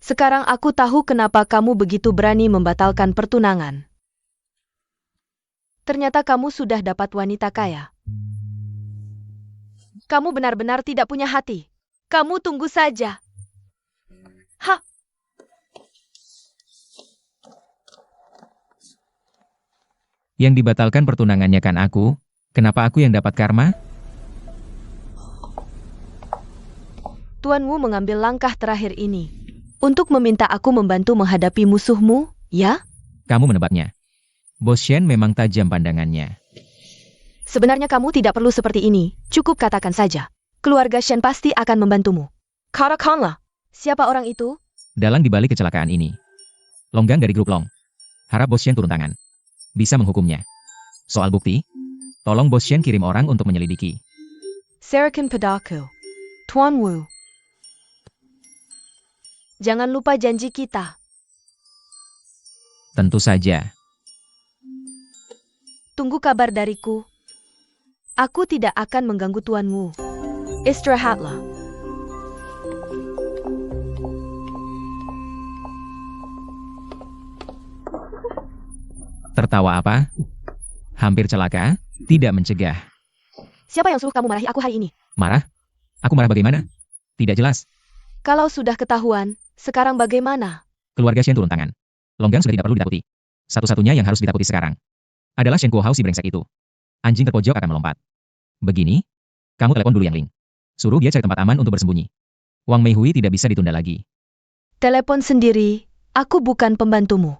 Sekarang aku tahu kenapa kamu begitu berani membatalkan pertunangan. Ternyata kamu sudah dapat wanita kaya. Kamu benar-benar tidak punya hati. Kamu tunggu saja. Ha! Yang dibatalkan pertunangannya kan aku? Kenapa aku yang dapat karma? Tuan Wu mengambil langkah terakhir ini untuk meminta aku membantu menghadapi musuhmu, ya? Kamu menebaknya. Bos Shen memang tajam pandangannya. Sebenarnya kamu tidak perlu seperti ini, cukup katakan saja. Keluarga Shen pasti akan membantumu. Katakanlah, siapa orang itu? Dalang dibalik kecelakaan ini. Longgang dari grup Long. Harap Bos Shen turun tangan. Bisa menghukumnya. Soal bukti, tolong Bos Shen kirim orang untuk menyelidiki. Serahkan padaku. Tuan Wu. Jangan lupa janji kita. Tentu saja. Tunggu kabar dariku. Aku tidak akan mengganggu Tuan Wu. Istirahatlah. Tertawa apa? Hampir celaka, tidak mencegah. Siapa yang suruh kamu marahi aku hari ini? Marah? Aku marah bagaimana? Tidak jelas. Kalau sudah ketahuan, sekarang bagaimana? Keluarga Shen turun tangan. Longgang sudah tidak perlu ditakuti. Satu-satunya yang harus ditakuti sekarang adalah Shen Kuohao si brengsek itu. Anjing terpojok akan melompat. Begini, kamu telepon dulu Yang Ling. Suruh dia cari tempat aman untuk bersembunyi. Wang Mei Hui tidak bisa ditunda lagi. Telepon sendiri, aku bukan pembantumu.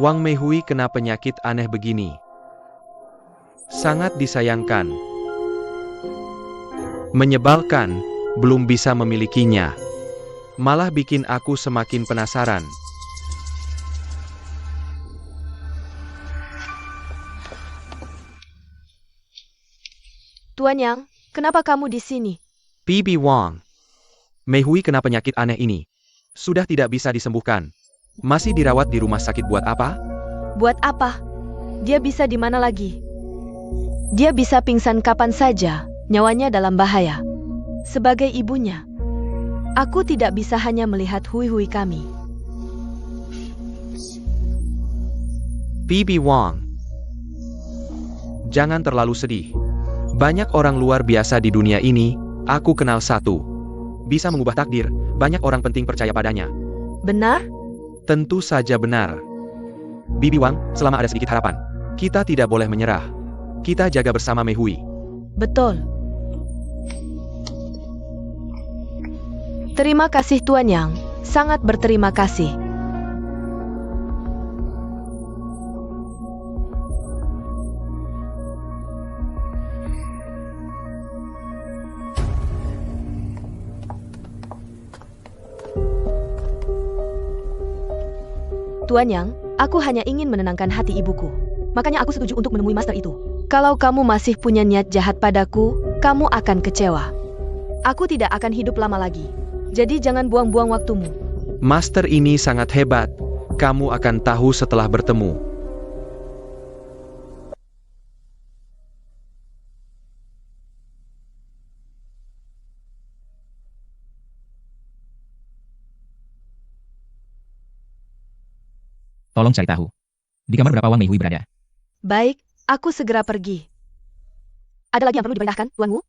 Wang Mei Hui kena penyakit aneh begini. Sangat disayangkan. Menyebalkan, belum bisa memilikinya. Malah bikin aku semakin penasaran. Tuan Yang, kenapa kamu di sini? Bibi Wang. Mei Hui kena penyakit aneh ini. Sudah tidak bisa disembuhkan. Masih dirawat di rumah sakit buat apa? Buat apa? Dia bisa di mana lagi? Dia bisa pingsan kapan saja, nyawanya dalam bahaya. Sebagai ibunya, aku tidak bisa hanya melihat hui-hui kami. Bibi Wang. Jangan terlalu sedih. Banyak orang luar biasa di dunia ini, aku kenal satu. Bisa mengubah takdir, banyak orang penting percaya padanya. Benar? Tentu saja benar. Bibi Wang, selama ada sedikit harapan, kita tidak boleh menyerah. Kita jaga bersama Mei Hui. Betul. Terima kasih Tuan Yang, sangat berterima kasih. Tuan Yang, aku hanya ingin menenangkan hati ibuku. Makanya aku setuju untuk menemui master itu. Kalau kamu masih punya niat jahat padaku, kamu akan kecewa. Aku tidak akan hidup lama lagi. Jadi jangan buang-buang waktumu. Master ini sangat hebat. Kamu akan tahu setelah bertemu. Tolong cari tahu. Di kamar berapa Wang Mei Hui berada? Baik, aku segera pergi. Ada lagi yang perlu dipindahkan, Tuan Wu?